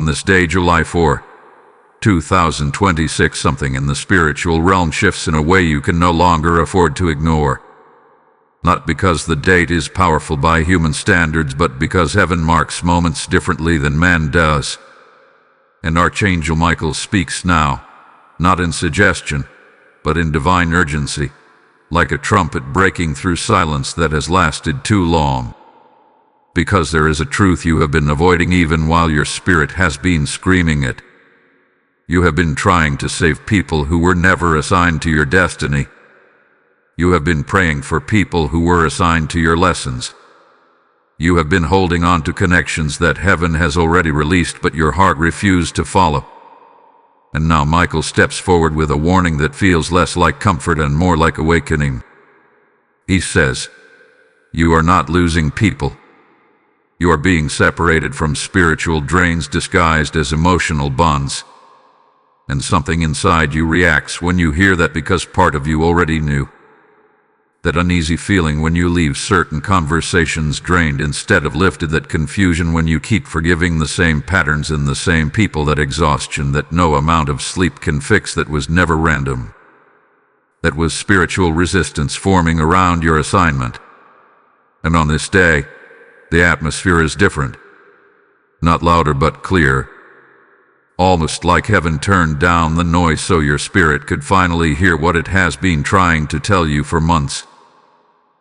On this day, July 4, 2026, something in the spiritual realm shifts in a way you can no longer afford to ignore. Not because the date is powerful by human standards, but because heaven marks moments differently than man does. And Archangel Michael speaks now, not in suggestion, but in divine urgency, like a trumpet breaking through silence that has lasted too long. Because there is a truth you have been avoiding even while your spirit has been screaming it. You have been trying to save people who were never assigned to your destiny. You have been praying for people who were assigned to your lessons. You have been holding on to connections that heaven has already released, but your heart refused to follow. And now Michael steps forward with a warning that feels less like comfort and more like awakening. He says, "You are not losing people. You are being separated from spiritual drains disguised as emotional bonds." And something inside you reacts when you hear that, because part of you already knew. That uneasy feeling when you leave certain conversations drained instead of lifted, that confusion when you keep forgiving the same patterns in the same people, that exhaustion that no amount of sleep can fix, that was never random. That was spiritual resistance forming around your assignment. And on this day, the atmosphere is different. Not louder but clear. Almost like heaven turned down the noise so your spirit could finally hear what it has been trying to tell you for months.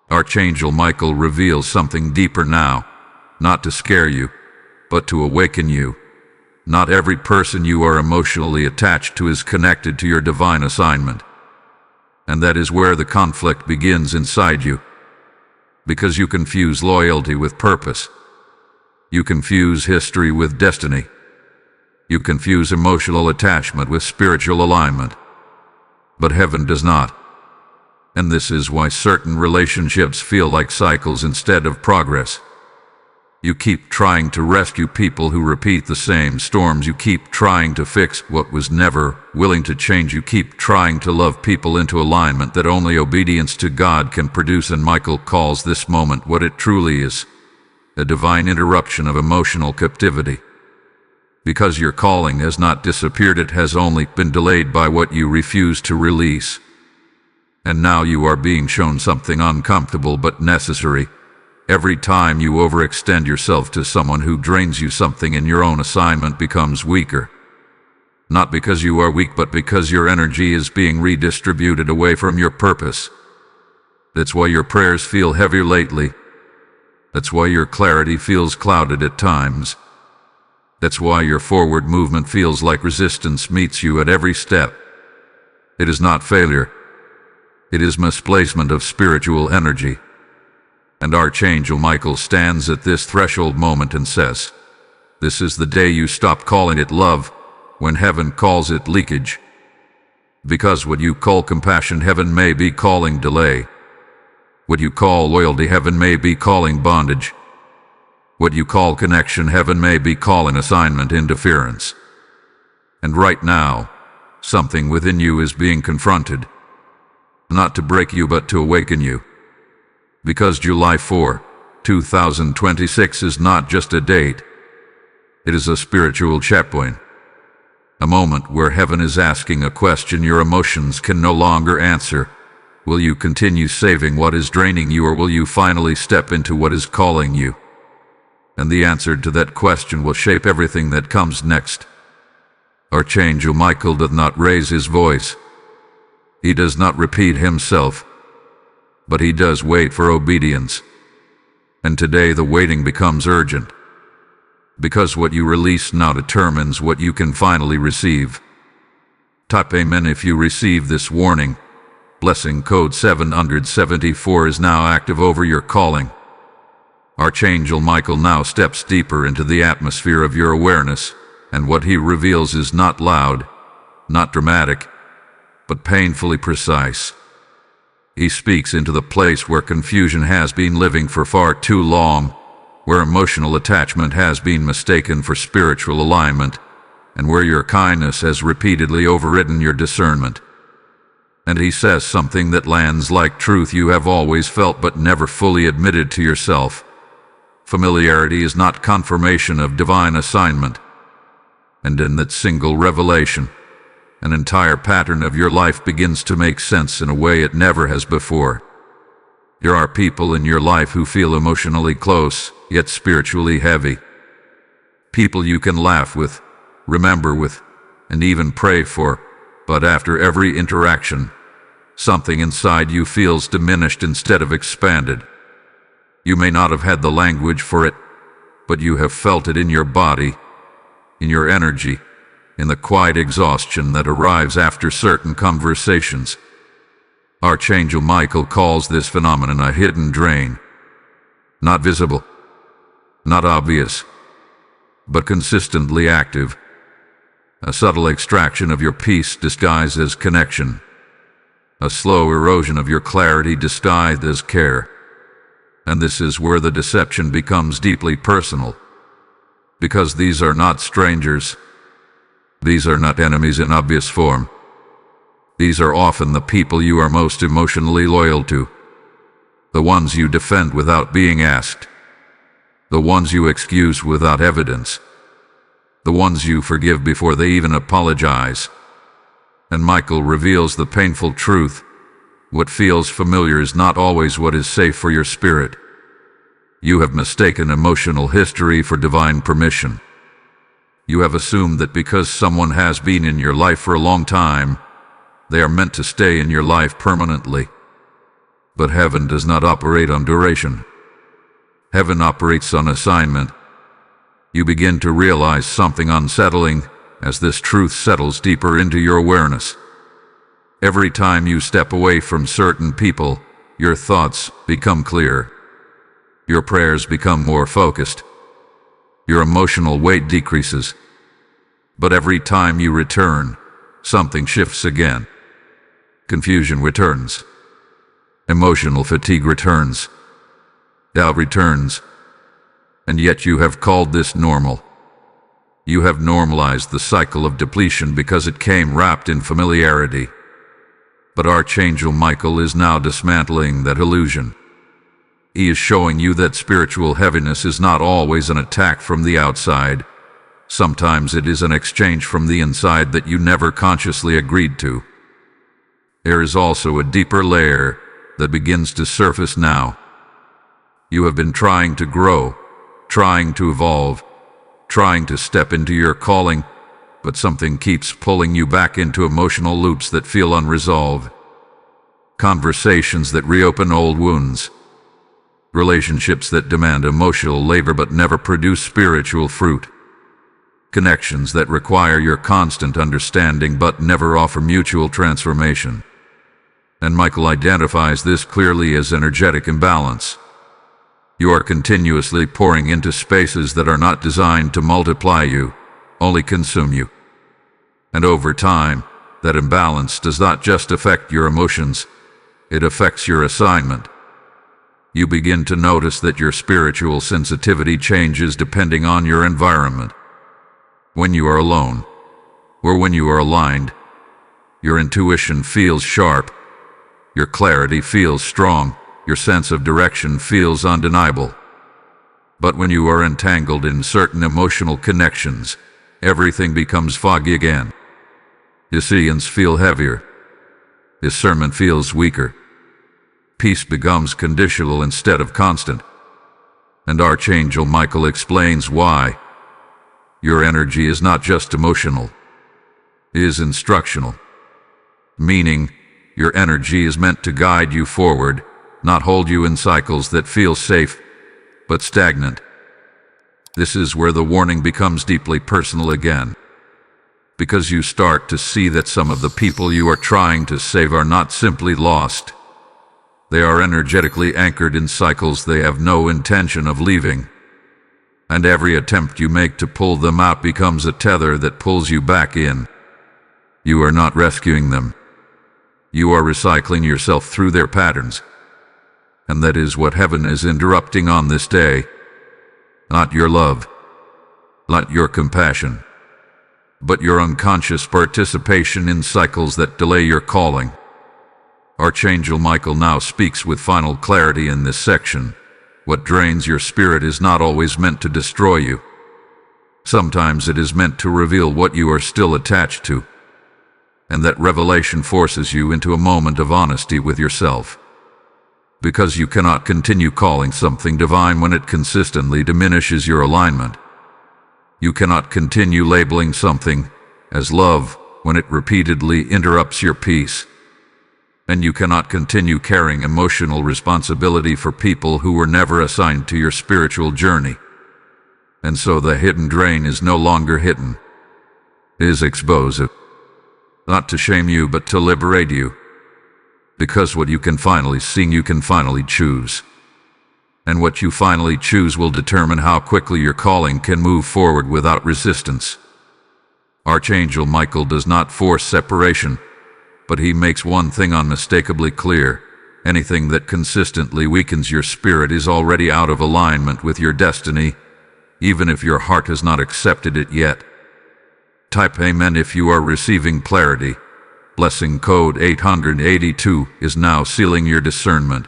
Archangel Michael reveals something deeper now, not to scare you, but to awaken you. Not every person you are emotionally attached to is connected to your divine assignment. And that is where the conflict begins inside you. Because you confuse loyalty with purpose. You confuse history with destiny. You confuse emotional attachment with spiritual alignment. But heaven does not. And this is why certain relationships feel like cycles instead of progress. You keep trying to rescue people who repeat the same storms. You keep trying to fix what was never willing to change. You keep trying to love people into alignment that only obedience to God can produce. And Michael calls this moment what it truly is: a divine interruption of emotional captivity. Because your calling has not disappeared, it has only been delayed by what you refuse to release. And now you are being shown something uncomfortable but necessary. Every time you overextend yourself to someone who drains you, something in your own assignment becomes weaker. Not because you are weak, but because your energy is being redistributed away from your purpose. That's why your prayers feel heavier lately. That's why your clarity feels clouded at times. That's why your forward movement feels like resistance meets you at every step. It is not failure. It is misplacement of spiritual energy. And Archangel Michael stands at this threshold moment and says, "This is the day you stop calling it love when heaven calls it leakage. Because what you call compassion, heaven may be calling delay. What you call loyalty, heaven may be calling bondage. What you call connection, heaven may be calling assignment interference." And right now, something within you is being confronted. Not to break you, but to awaken you. Because July 4, 2026 is not just a date. It is a spiritual checkpoint. A moment where heaven is asking a question your emotions can no longer answer. Will you continue saving what is draining you, or will you finally step into what is calling you? And the answer to that question will shape everything that comes next. Archangel Michael does not raise his voice. He does not repeat himself. But he does wait for obedience. And today the waiting becomes urgent. Because what you release now determines what you can finally receive. Type Amen if you receive this warning. Blessing code 774 is now active over your calling. Archangel Michael now steps deeper into the atmosphere of your awareness, and what he reveals is not loud, not dramatic, but painfully precise. He speaks into the place where confusion has been living for far too long, where emotional attachment has been mistaken for spiritual alignment, and where your kindness has repeatedly overridden your discernment. And he says something that lands like truth you have always felt but never fully admitted to yourself. Familiarity is not confirmation of divine assignment. And in that single revelation, an entire pattern of your life begins to make sense in a way it never has before. There are people in your life who feel emotionally close, yet spiritually heavy. People you can laugh with, remember with, and even pray for, but after every interaction, something inside you feels diminished instead of expanded. You may not have had the language for it, but you have felt it in your body, in your energy, in the quiet exhaustion that arrives after certain conversations. Archangel Michael calls this phenomenon a hidden drain. Not visible, not obvious, but consistently active. A subtle extraction of your peace disguised as connection. A slow erosion of your clarity disguised as care. And this is where the deception becomes deeply personal. Because these are not strangers. These are not enemies in obvious form. These are often the people you are most emotionally loyal to. The ones you defend without being asked. The ones you excuse without evidence. The ones you forgive before they even apologize. And Michael reveals the painful truth. What feels familiar is not always what is safe for your spirit. You have mistaken emotional history for divine permission. You have assumed that because someone has been in your life for a long time, they are meant to stay in your life permanently. But heaven does not operate on duration. Heaven operates on assignment. You begin to realize something unsettling as this truth settles deeper into your awareness. Every time you step away from certain people, your thoughts become clear. Your prayers become more focused. Your emotional weight decreases. But every time you return, something shifts again. Confusion returns. Emotional fatigue returns. Doubt returns. And yet you have called this normal. You have normalized the cycle of depletion because it came wrapped in familiarity. But Archangel Michael is now dismantling that illusion. He is showing you that spiritual heaviness is not always an attack from the outside. Sometimes it is an exchange from the inside that you never consciously agreed to. There is also a deeper layer that begins to surface now. You have been trying to grow, trying to evolve, trying to step into your calling, but something keeps pulling you back into emotional loops that feel unresolved. Conversations that reopen old wounds. Relationships that demand emotional labor but never produce spiritual fruit. Connections that require your constant understanding but never offer mutual transformation. And Michael identifies this clearly as energetic imbalance. You are continuously pouring into spaces that are not designed to multiply you, only consume you. And over time, that imbalance does not just affect your emotions, it affects your assignment. You begin to notice that your spiritual sensitivity changes depending on your environment. When you are alone, or when you are aligned, your intuition feels sharp, your clarity feels strong, your sense of direction feels undeniable. But when you are entangled in certain emotional connections, everything becomes foggy again. Decisions feel heavier. Discernment feels weaker. Peace becomes conditional instead of constant. And Archangel Michael explains why. Your energy is not just emotional. It is instructional. Meaning, your energy is meant to guide you forward, not hold you in cycles that feel safe, but stagnant. This is where the warning becomes deeply personal again. Because you start to see that some of the people you are trying to save are not simply lost. They are energetically anchored in cycles they have no intention of leaving. And every attempt you make to pull them out becomes a tether that pulls you back in. You are not rescuing them. You are recycling yourself through their patterns. And that is what heaven is interrupting on this day. Not your love, not your compassion, but your unconscious participation in cycles that delay your calling. Archangel Michael now speaks with final clarity in this section. What drains your spirit is not always meant to destroy you. Sometimes it is meant to reveal what you are still attached to, and that revelation forces you into a moment of honesty with yourself. Because you cannot continue calling something divine when it consistently diminishes your alignment. You cannot continue labeling something as love when it repeatedly interrupts your peace. And you cannot continue carrying emotional responsibility for people who were never assigned to your spiritual journey. And so the hidden drain is no longer hidden. It is exposed. Not to shame you, but to liberate you. Because what you can finally see, you can finally choose. And what you finally choose will determine how quickly your calling can move forward without resistance. Archangel Michael does not force separation, but he makes one thing unmistakably clear. Anything that consistently weakens your spirit is already out of alignment with your destiny, even if your heart has not accepted it yet. Type Amen if you are receiving clarity. Blessing code 882 is now sealing your discernment.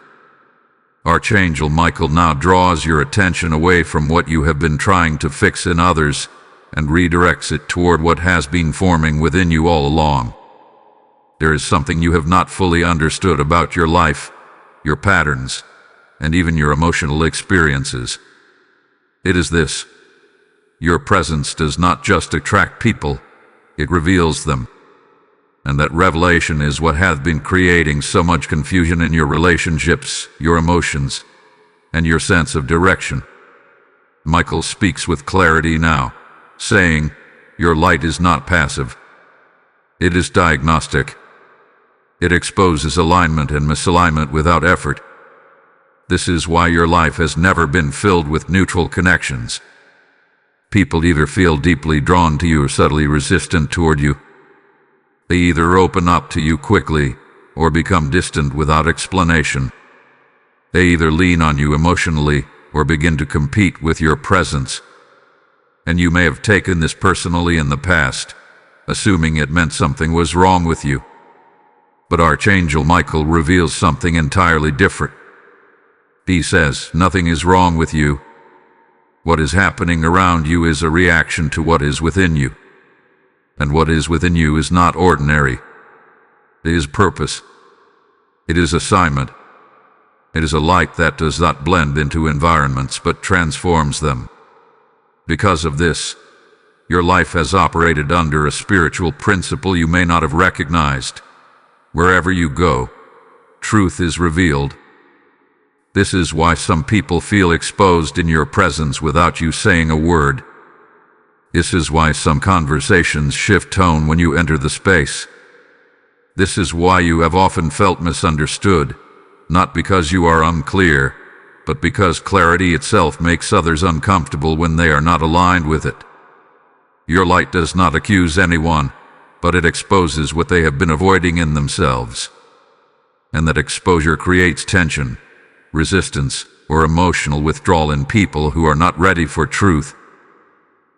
Archangel Michael now draws your attention away from what you have been trying to fix in others and redirects it toward what has been forming within you all along. There is something you have not fully understood about your life, your patterns, and even your emotional experiences. It is this: your presence does not just attract people, it reveals them. And that revelation is what has been creating so much confusion in your relationships, your emotions, and your sense of direction. Michael speaks with clarity now, saying, your light is not passive. It is diagnostic. It exposes alignment and misalignment without effort. This is why your life has never been filled with neutral connections. People either feel deeply drawn to you or subtly resistant toward you. They either open up to you quickly or become distant without explanation. They either lean on you emotionally or begin to compete with your presence. And you may have taken this personally in the past, assuming it meant something was wrong with you. But Archangel Michael reveals something entirely different. He says, nothing is wrong with you. What is happening around you is a reaction to what is within you. And what is within you is not ordinary. It is purpose. It is assignment. It is a light that does not blend into environments but transforms them. Because of this, your life has operated under a spiritual principle you may not have recognized. Wherever you go, truth is revealed. This is why some people feel exposed in your presence without you saying a word. This is why some conversations shift tone when you enter the space. This is why you have often felt misunderstood, not because you are unclear, but because clarity itself makes others uncomfortable when they are not aligned with it. Your light does not accuse anyone, but it exposes what they have been avoiding in themselves. And that exposure creates tension, resistance, or emotional withdrawal in people who are not ready for truth.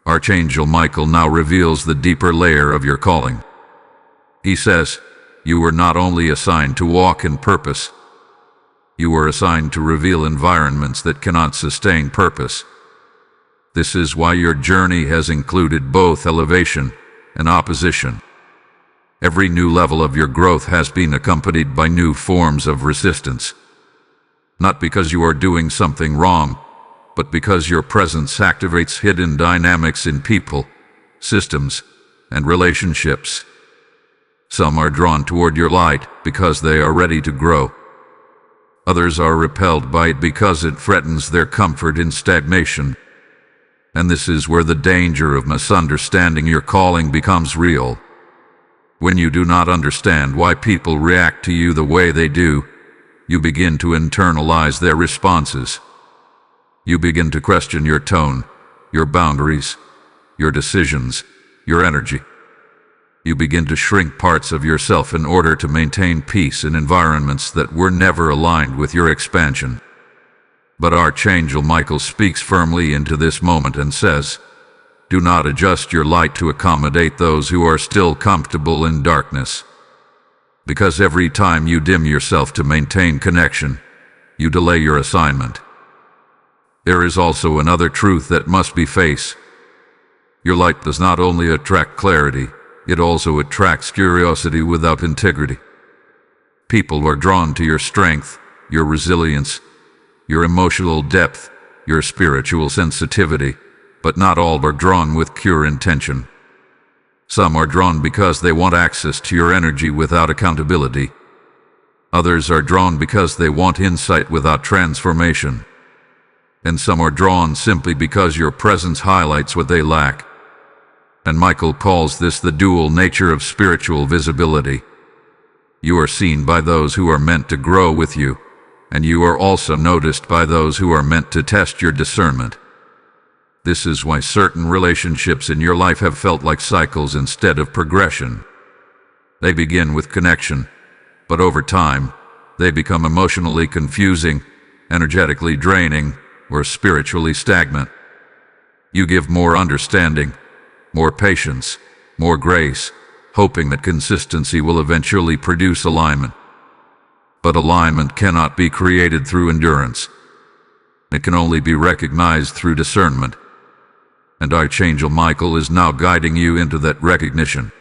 Archangel Michael now reveals the deeper layer of your calling. He says, you were not only assigned to walk in purpose, you were assigned to reveal environments that cannot sustain purpose. This is why your journey has included both elevation and opposition. Every new level of your growth has been accompanied by new forms of resistance. Not because you are doing something wrong, but because your presence activates hidden dynamics in people, systems, and relationships. Some are drawn toward your light because they are ready to grow. Others are repelled by it because it threatens their comfort in stagnation. And this is where the danger of misunderstanding your calling becomes real. When you do not understand why people react to you the way they do, you begin to internalize their responses. You begin to question your tone, your boundaries, your decisions, your energy. You begin to shrink parts of yourself in order to maintain peace in environments that were never aligned with your expansion. But Archangel Michael speaks firmly into this moment and says, do not adjust your light to accommodate those who are still comfortable in darkness. Because every time you dim yourself to maintain connection, you delay your assignment. There is also another truth that must be faced. Your light does not only attract clarity, it also attracts curiosity without integrity. People are drawn to your strength, your resilience, your emotional depth, your spiritual sensitivity, but not all are drawn with pure intention. Some are drawn because they want access to your energy without accountability. Others are drawn because they want insight without transformation. And some are drawn simply because your presence highlights what they lack. And Michael calls this the dual nature of spiritual visibility. You are seen by those who are meant to grow with you, and you are also noticed by those who are meant to test your discernment. This is why certain relationships in your life have felt like cycles instead of progression. They begin with connection, but over time, they become emotionally confusing, energetically draining, or spiritually stagnant. You give more understanding, more patience, more grace, hoping that consistency will eventually produce alignment. But alignment cannot be created through endurance. It can only be recognized through discernment. And Archangel Michael is now guiding you into that recognition.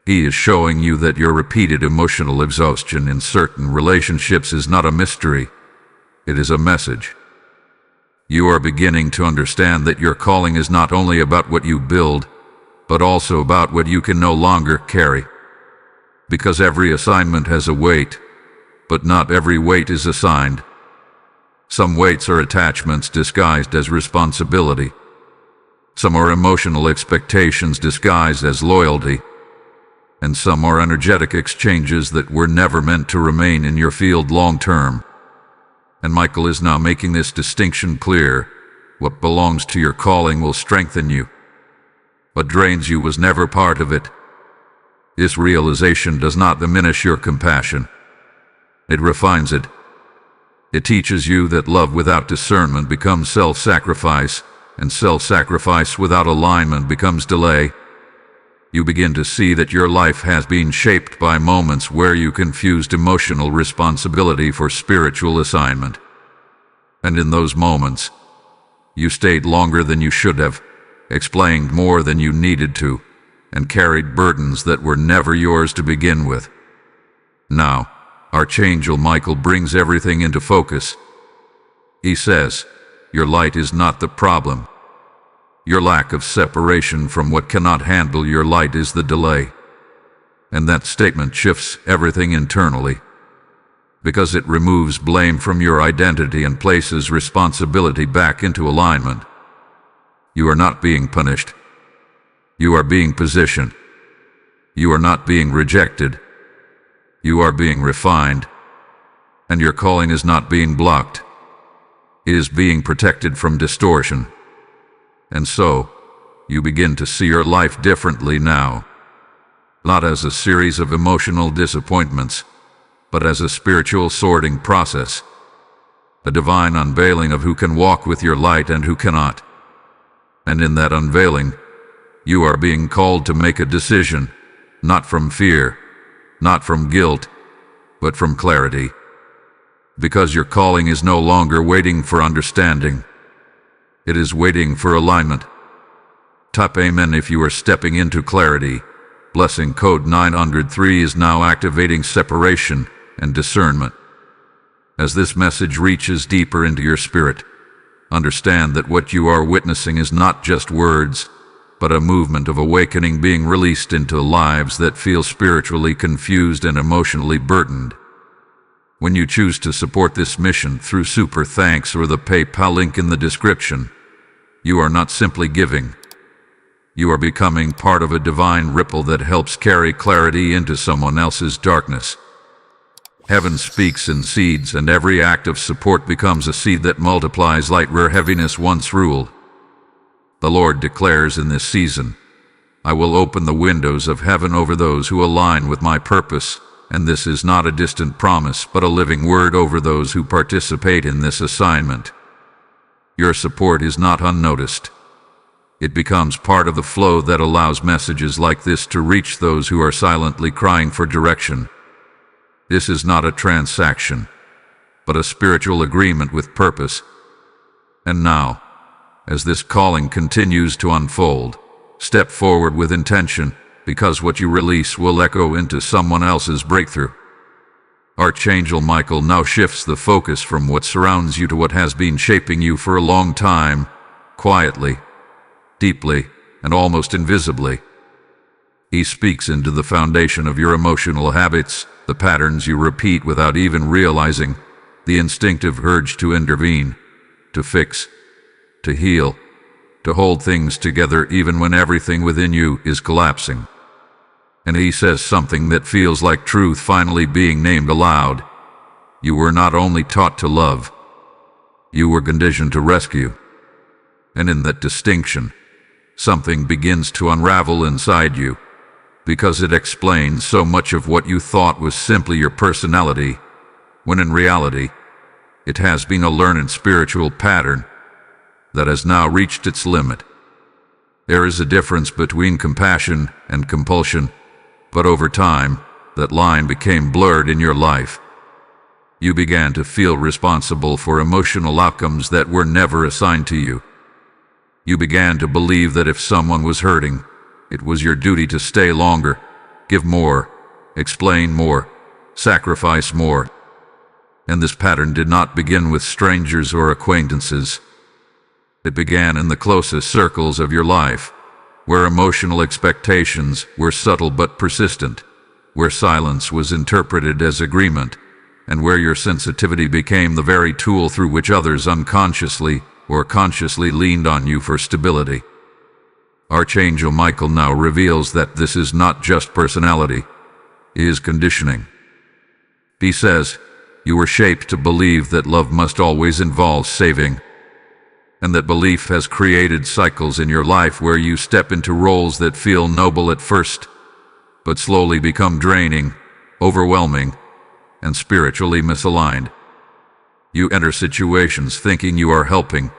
He is showing you that your repeated emotional exhaustion in certain relationships is not a mystery. It is a message. You are beginning to understand that your calling is not only about what you build, but also about what you can no longer carry. Because every assignment has a weight, but not every weight is assigned. Some weights are attachments disguised as responsibility. Some are emotional expectations disguised as loyalty. And some are energetic exchanges that were never meant to remain in your field long term. And Michael is now making this distinction clear. What belongs to your calling will strengthen you. What drains you was never part of it. This realization does not diminish your compassion. It refines it. It teaches you that love without discernment becomes self-sacrifice, and self-sacrifice without alignment becomes delay. You begin to see that your life has been shaped by moments where you confused emotional responsibility for spiritual assignment. And in those moments, you stayed longer than you should have, explained more than you needed to, and carried burdens that were never yours to begin with. Now, Archangel Michael brings everything into focus. He says, your light is not the problem. Your lack of separation from what cannot handle your light is the delay. And that statement shifts everything internally, because it removes blame from your identity and places responsibility back into alignment. You are not being punished. You are being positioned. You are not being rejected. You are being refined. And your calling is not being blocked. It is being protected from distortion. And so, you begin to see your life differently now. Not as a series of emotional disappointments, but as a spiritual sorting process. A divine unveiling of who can walk with your light and who cannot. And in that unveiling, you are being called to make a decision, not from fear, not from guilt, but from clarity. Because your calling is no longer waiting for understanding. It is waiting for alignment. Type Amen if you are stepping into clarity. Blessing code 903 is now activating separation and discernment. As this message reaches deeper into your spirit, understand that what you are witnessing is not just words, but a movement of awakening being released into lives that feel spiritually confused and emotionally burdened. When you choose to support this mission through Super Thanks or the PayPal link in the description, you are not simply giving. You are becoming part of a divine ripple that helps carry clarity into someone else's darkness. Heaven speaks in seeds, and every act of support becomes a seed that multiplies light where heaviness once ruled. The Lord declares in this season, I will open the windows of heaven over those who align with my purpose, and this is not a distant promise, but a living word over those who participate in this assignment. Your support is not unnoticed. It becomes part of the flow that allows messages like this to reach those who are silently crying for direction. This is not a transaction, but a spiritual agreement with purpose. And now, as this calling continues to unfold, Step forward with intention, because what you release will echo into someone else's breakthrough. Archangel Michael now shifts the focus from what surrounds you to what has been shaping you for a long time, quietly, deeply, and almost invisibly. He speaks into the foundation of your emotional habits, the patterns you repeat without even realizing, the instinctive urge to intervene, to fix, to heal, to hold things together even when everything within you is collapsing. And he says something that feels like truth finally being named aloud. You were not only taught to love, you were conditioned to rescue. And in that distinction, something begins to unravel inside you, because it explains so much of what you thought was simply your personality, when in reality, it has been a learned spiritual pattern that has now reached its limit. There is a difference between compassion and compulsion, but over time, that line became blurred in your life. You began to feel responsible for emotional outcomes that were never assigned to you. You began to believe that if someone was hurting, it was your duty to stay longer, give more, explain more, sacrifice more. And this pattern did not begin with strangers or acquaintances. It began in the closest circles of your life, where emotional expectations were subtle but persistent, where silence was interpreted as agreement, and where your sensitivity became the very tool through which others unconsciously or consciously leaned on you for stability. Archangel Michael now reveals that this is not just personality, it is conditioning. He says, you were shaped to believe that love must always involve saving, and that belief has created cycles in your life where you step into roles that feel noble at first, but slowly become draining, overwhelming, and spiritually misaligned. You enter situations thinking you are helping,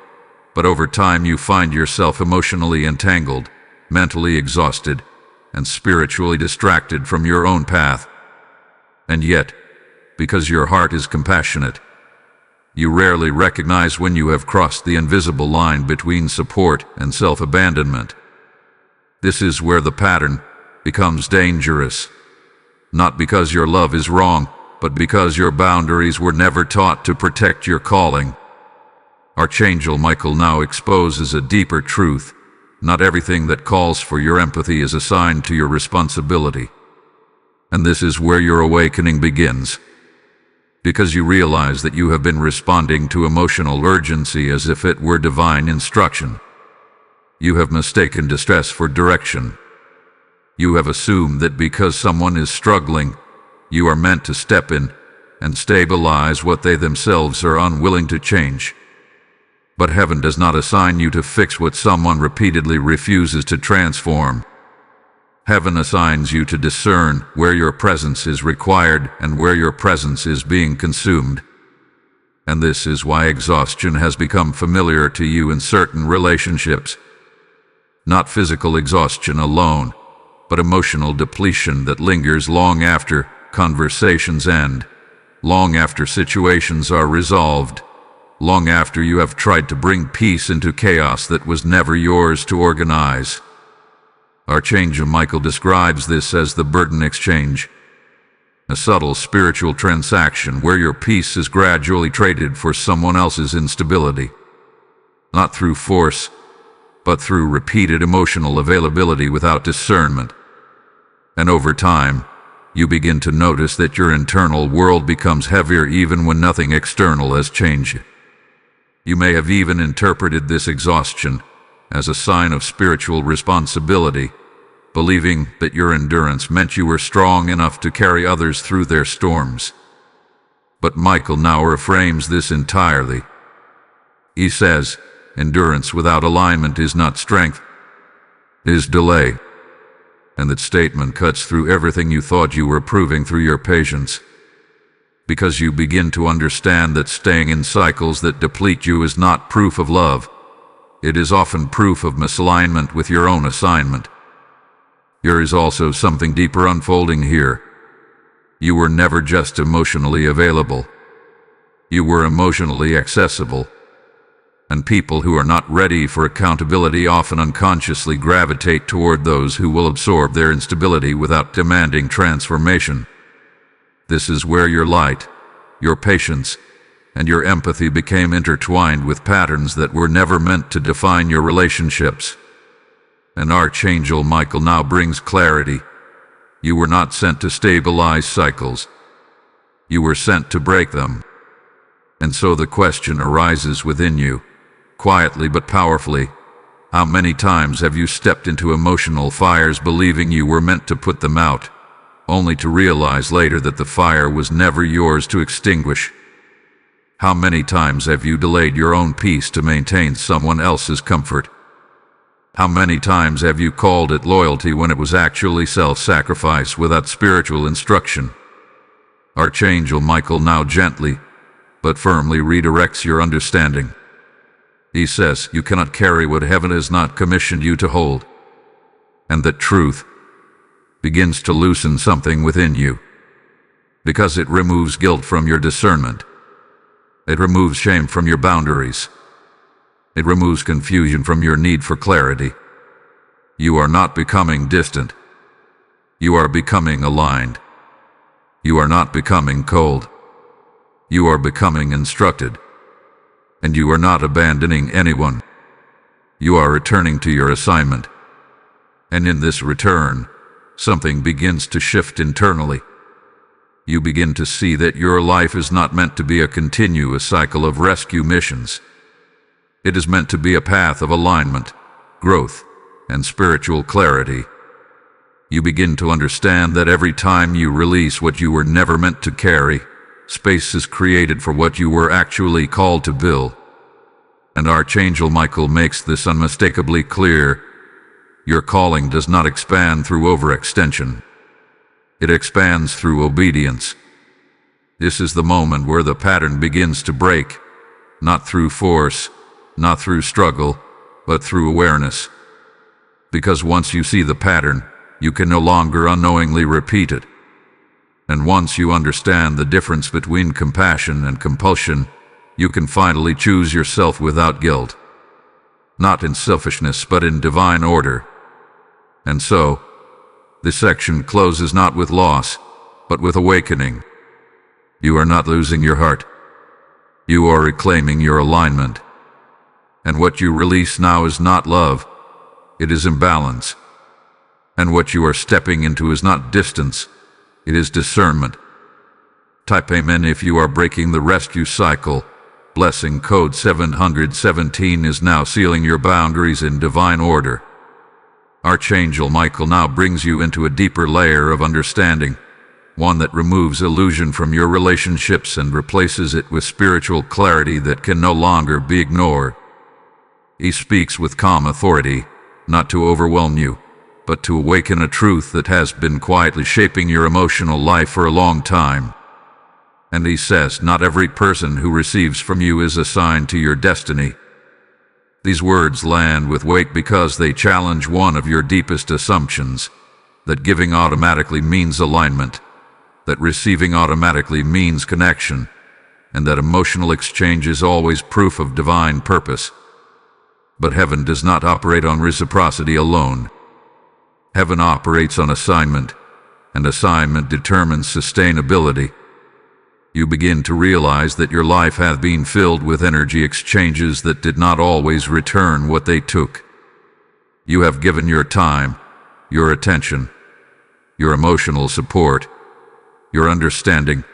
but over time you find yourself emotionally entangled, mentally exhausted, and spiritually distracted from your own path. And yet, because your heart is compassionate, you rarely recognize when you have crossed the invisible line between support and self-abandonment. This is where the pattern becomes dangerous, not because your love is wrong, but because your boundaries were never taught to protect your calling. Archangel Michael now exposes a deeper truth. Not everything that calls for your empathy is assigned to your responsibility. And this is where your awakening begins. Because you realize that you have been responding to emotional urgency as if it were divine instruction. You have mistaken distress for direction. You have assumed that because someone is struggling, you are meant to step in and stabilize what they themselves are unwilling to change. But heaven does not assign you to fix what someone repeatedly refuses to transform. Heaven assigns you to discern where your presence is required and where your presence is being consumed. And this is why exhaustion has become familiar to you in certain relationships. Not physical exhaustion alone, but emotional depletion that lingers long after conversations end, long after situations are resolved, long after you have tried to bring peace into chaos that was never yours to organize. Archangel Michael describes this as the burden exchange, a subtle spiritual transaction where your peace is gradually traded for someone else's instability, not through force, but through repeated emotional availability without discernment. And over time, you begin to notice that your internal world becomes heavier even when nothing external has changed. You may have even interpreted this exhaustion as a sign of spiritual responsibility, believing that your endurance meant you were strong enough to carry others through their storms. But Michael now reframes this entirely. He says, endurance without alignment is not strength, it is delay. And that statement cuts through everything you thought you were proving through your patience. Because you begin to understand that staying in cycles that deplete you is not proof of love. It is often proof of misalignment with your own assignment. There is also something deeper unfolding here. You were never just emotionally available. You were emotionally accessible. And people who are not ready for accountability often unconsciously gravitate toward those who will absorb their instability without demanding transformation. This is where your light, your patience, and your empathy became intertwined with patterns that were never meant to define your relationships. And Archangel Michael now brings clarity. You were not sent to stabilize cycles. You were sent to break them. And so the question arises within you, quietly but powerfully, how many times have you stepped into emotional fires believing you were meant to put them out, only to realize later that the fire was never yours to extinguish? How many times have you delayed your own peace to maintain someone else's comfort? How many times have you called it loyalty when it was actually self-sacrifice without spiritual instruction? Archangel Michael now gently, but firmly redirects your understanding. He says you cannot carry what heaven has not commissioned you to hold, and that truth begins to loosen something within you, because it removes guilt from your discernment. It removes shame from your boundaries. It removes confusion from your need for clarity. You are not becoming distant. You are becoming aligned. You are not becoming cold. You are becoming instructed. And you are not abandoning anyone. You are returning to your assignment. And in this return, something begins to shift internally. You begin to see that your life is not meant to be a continuous cycle of rescue missions. It is meant to be a path of alignment, growth, and spiritual clarity. You begin to understand that every time you release what you were never meant to carry, space is created for what you were actually called to build. And Archangel Michael makes this unmistakably clear. Your calling does not expand through overextension. It expands through obedience. This is the moment where the pattern begins to break, not through force, not through struggle, but through awareness. Because once you see the pattern, you can no longer unknowingly repeat it. And once you understand the difference between compassion and compulsion, you can finally choose yourself without guilt. Not in selfishness, but in divine order. And so, this section closes not with loss, but with awakening. You are not losing your heart. You are reclaiming your alignment. And what you release now is not love, it is imbalance. And what you are stepping into is not distance, it is discernment. Type Amen if you are breaking the rescue cycle. Blessing code 717 is now sealing your boundaries in divine order. Archangel Michael now brings you into a deeper layer of understanding, one that removes illusion from your relationships and replaces it with spiritual clarity that can no longer be ignored. He speaks with calm authority, not to overwhelm you, but to awaken a truth that has been quietly shaping your emotional life for a long time. And he says, not every person who receives from you is assigned to your destiny. These words land with weight because they challenge one of your deepest assumptions, that giving automatically means alignment, that receiving automatically means connection, and that emotional exchange is always proof of divine purpose. But heaven does not operate on reciprocity alone. Heaven operates on assignment, and assignment determines sustainability. You begin to realize that your life hath been filled with energy exchanges that did not always return what they took. You have given your time, your attention, your emotional support, your understanding,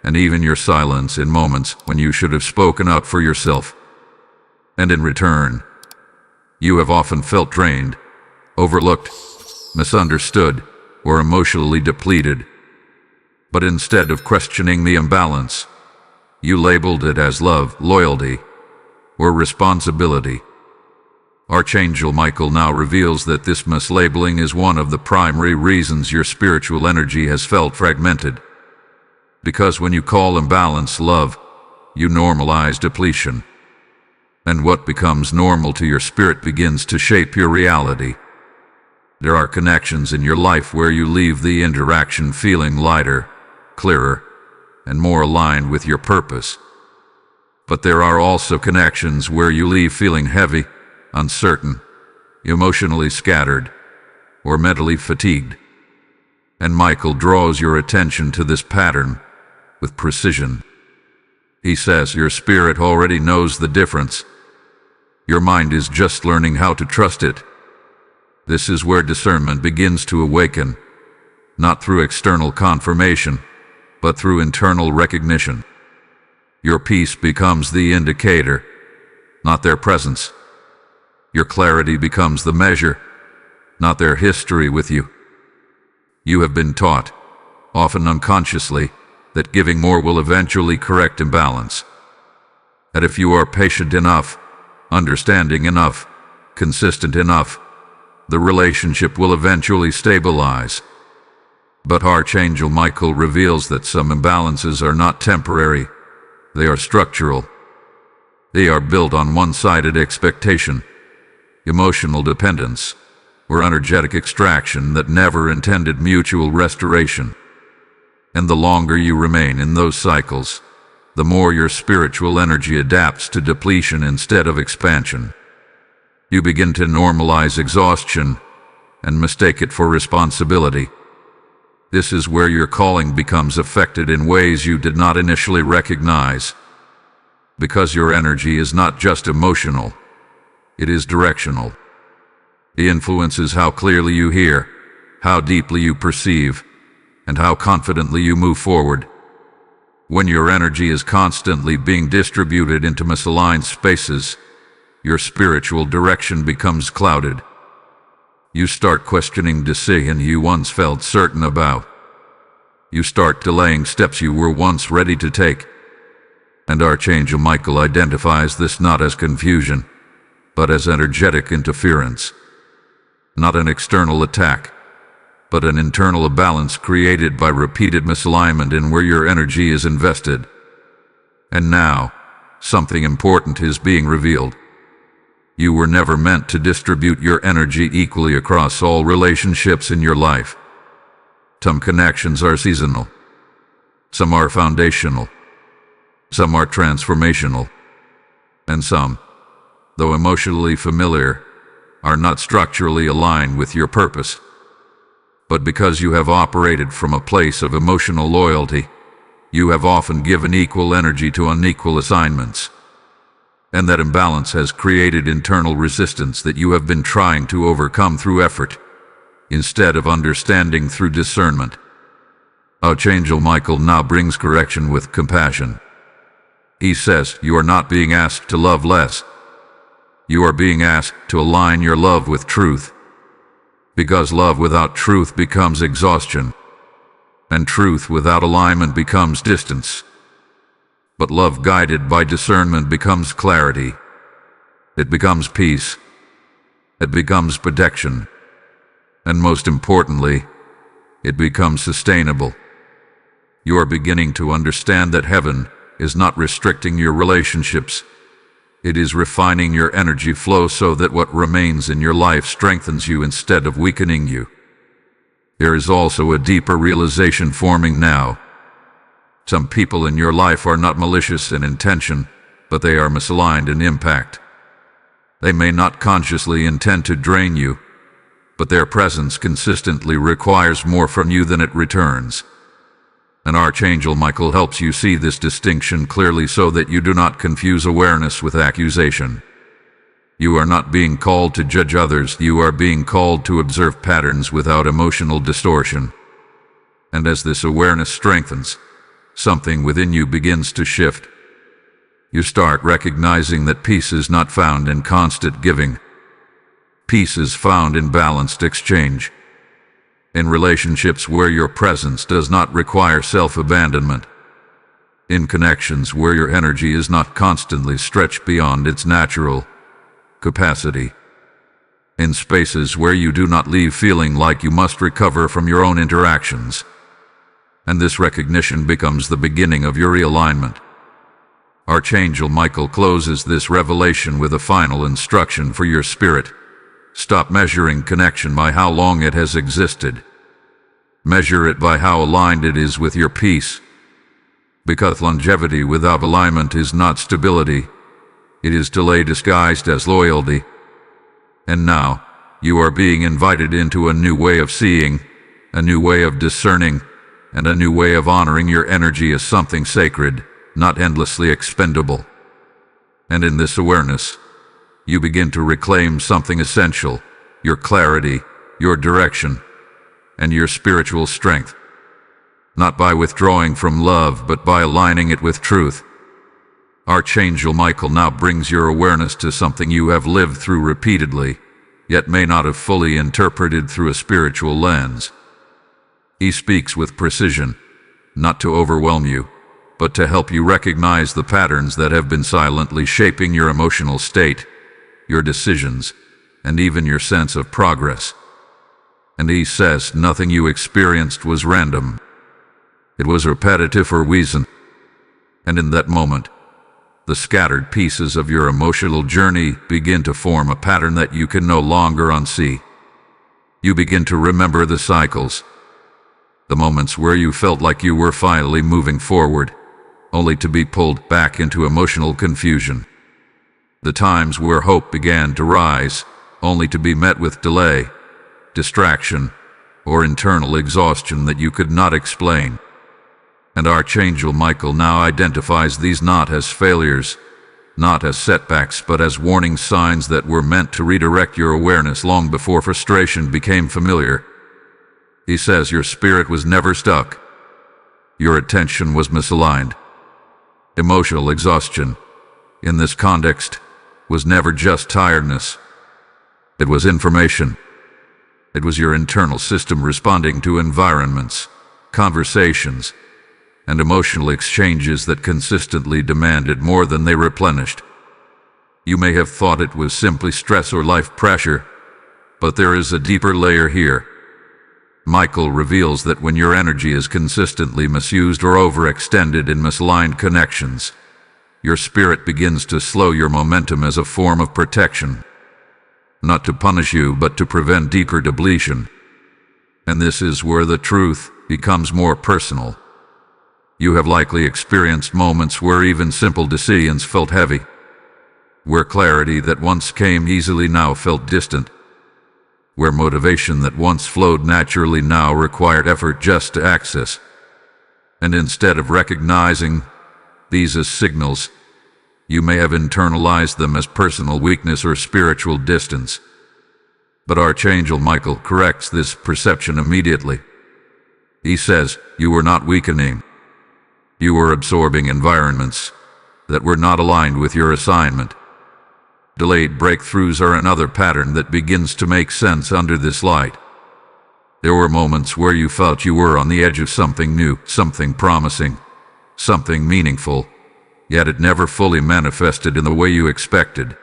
and even your silence in moments when you should have spoken up for yourself. And in return, you have often felt drained, overlooked, misunderstood, or emotionally depleted. But instead of questioning the imbalance, you labeled it as love, loyalty, or responsibility. Archangel Michael now reveals that this mislabeling is one of the primary reasons your spiritual energy has felt fragmented. Because when you call imbalance love, you normalize depletion. And what becomes normal to your spirit begins to shape your reality. There are connections in your life where you leave the interaction feeling lighter, clearer, and more aligned with your purpose. But there are also connections where you leave feeling heavy, uncertain, emotionally scattered, or mentally fatigued. And Michael draws your attention to this pattern with precision. He says your spirit already knows the difference. Your mind is just learning how to trust it. This is where discernment begins to awaken, not through external confirmation, but through internal recognition. Your peace becomes the indicator, not their presence. Your clarity becomes the measure, not their history with you. You have been taught, often unconsciously, that giving more will eventually correct imbalance. That if you are patient enough, understanding enough, consistent enough, the relationship will eventually stabilize. But Archangel Michael reveals that some imbalances are not temporary, they are structural. They are built on one-sided expectation, emotional dependence, or energetic extraction that never intended mutual restoration. And the longer you remain in those cycles, the more your spiritual energy adapts to depletion instead of expansion. You begin to normalize exhaustion and mistake it for responsibility. This is where your calling becomes affected in ways you did not initially recognize. Because your energy is not just emotional, it is directional. It influences how clearly you hear, how deeply you perceive, and how confidently you move forward. When your energy is constantly being distributed into misaligned spaces, your spiritual direction becomes clouded. You start questioning decisions you once felt certain about. You start delaying steps you were once ready to take. And Archangel Michael identifies this not as confusion, but as energetic interference. Not an external attack, but an internal imbalance created by repeated misalignment in where your energy is invested. And now, something important is being revealed. You were never meant to distribute your energy equally across all relationships in your life. Some connections are seasonal. Some are foundational. Some are transformational. And some, though emotionally familiar, are not structurally aligned with your purpose. But because you have operated from a place of emotional loyalty, you have often given equal energy to unequal assignments. And that imbalance has created internal resistance that you have been trying to overcome through effort, instead of understanding through discernment. Archangel Michael now brings correction with compassion. He says you are not being asked to love less. You are being asked to align your love with truth. Because love without truth becomes exhaustion, and truth without alignment becomes distance. But love guided by discernment becomes clarity. It becomes peace. It becomes protection. And most importantly, it becomes sustainable. You are beginning to understand that heaven is not restricting your relationships. It is refining your energy flow so that what remains in your life strengthens you instead of weakening you. There is also a deeper realization forming now. Some people in your life are not malicious in intention, but they are misaligned in impact. They may not consciously intend to drain you, but their presence consistently requires more from you than it returns. And Archangel Michael helps you see this distinction clearly so that you do not confuse awareness with accusation. You are not being called to judge others, you are being called to observe patterns without emotional distortion. And as this awareness strengthens, something within you begins to shift. You start recognizing that peace is not found in constant giving. Peace is found in balanced exchange. In relationships where your presence does not require self-abandonment. In connections where your energy is not constantly stretched beyond its natural capacity. In spaces where you do not leave feeling like you must recover from your own interactions. And this recognition becomes the beginning of your realignment. Archangel Michael closes this revelation with a final instruction for your spirit. Stop measuring connection by how long it has existed. Measure it by how aligned it is with your peace. Because longevity without alignment is not stability. It is delay disguised as loyalty. And now, you are being invited into a new way of seeing, a new way of discerning, and a new way of honoring your energy as something sacred, not endlessly expendable. And in this awareness, you begin to reclaim something essential, your clarity, your direction, and your spiritual strength. Not by withdrawing from love, but by aligning it with truth. Archangel Michael now brings your awareness to something you have lived through repeatedly, yet may not have fully interpreted through a spiritual lens. He speaks with precision, not to overwhelm you, but to help you recognize the patterns that have been silently shaping your emotional state, your decisions, and even your sense of progress. And he says nothing you experienced was random. It was repetitive for a reason. And in that moment, the scattered pieces of your emotional journey begin to form a pattern that you can no longer unsee. You begin to remember the cycles, the moments where you felt like you were finally moving forward, only to be pulled back into emotional confusion. The times where hope began to rise, only to be met with delay, distraction, or internal exhaustion that you could not explain. And Archangel Michael now identifies these not as failures, not as setbacks, but as warning signs that were meant to redirect your awareness long before frustration became familiar. He says your spirit was never stuck. Your attention was misaligned. Emotional exhaustion, in this context, was never just tiredness. It was information. It was your internal system responding to environments, conversations, and emotional exchanges that consistently demanded more than they replenished. You may have thought it was simply stress or life pressure, but there is a deeper layer here. Michael reveals that when your energy is consistently misused or overextended in misaligned connections, your spirit begins to slow your momentum as a form of protection. Not to punish you, but to prevent deeper depletion. And this is where the truth becomes more personal. You have likely experienced moments where even simple decisions felt heavy, where clarity that once came easily now felt distant, where motivation that once flowed naturally now required effort just to access. And instead of recognizing these as signals, you may have internalized them as personal weakness or spiritual distance. But Archangel Michael corrects this perception immediately. He says, you were not weakening. You were absorbing environments that were not aligned with your assignment. Delayed breakthroughs are another pattern that begins to make sense under this light. There were moments where you felt you were on the edge of something new, something promising, something meaningful, yet it never fully manifested in the way you expected.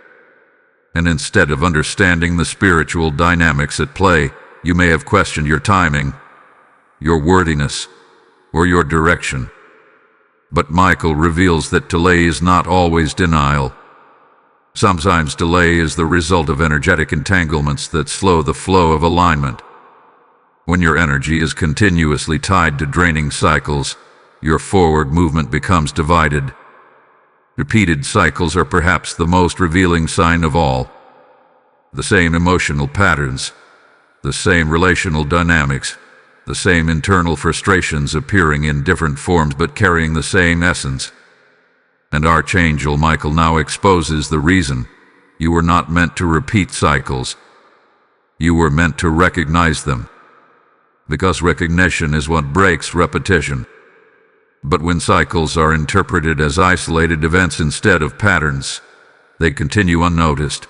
And instead of understanding the spiritual dynamics at play, you may have questioned your timing, your worthiness, or your direction. But Michael reveals that delay is not always denial. Sometimes delay is the result of energetic entanglements that slow the flow of alignment. When your energy is continuously tied to draining cycles, your forward movement becomes divided. Repeated cycles are perhaps the most revealing sign of all. The same emotional patterns, the same relational dynamics, the same internal frustrations appearing in different forms but carrying the same essence. And Archangel Michael now exposes the reason. You were not meant to repeat cycles. You were meant to recognize them. Because recognition is what breaks repetition. But when cycles are interpreted as isolated events instead of patterns, they continue unnoticed.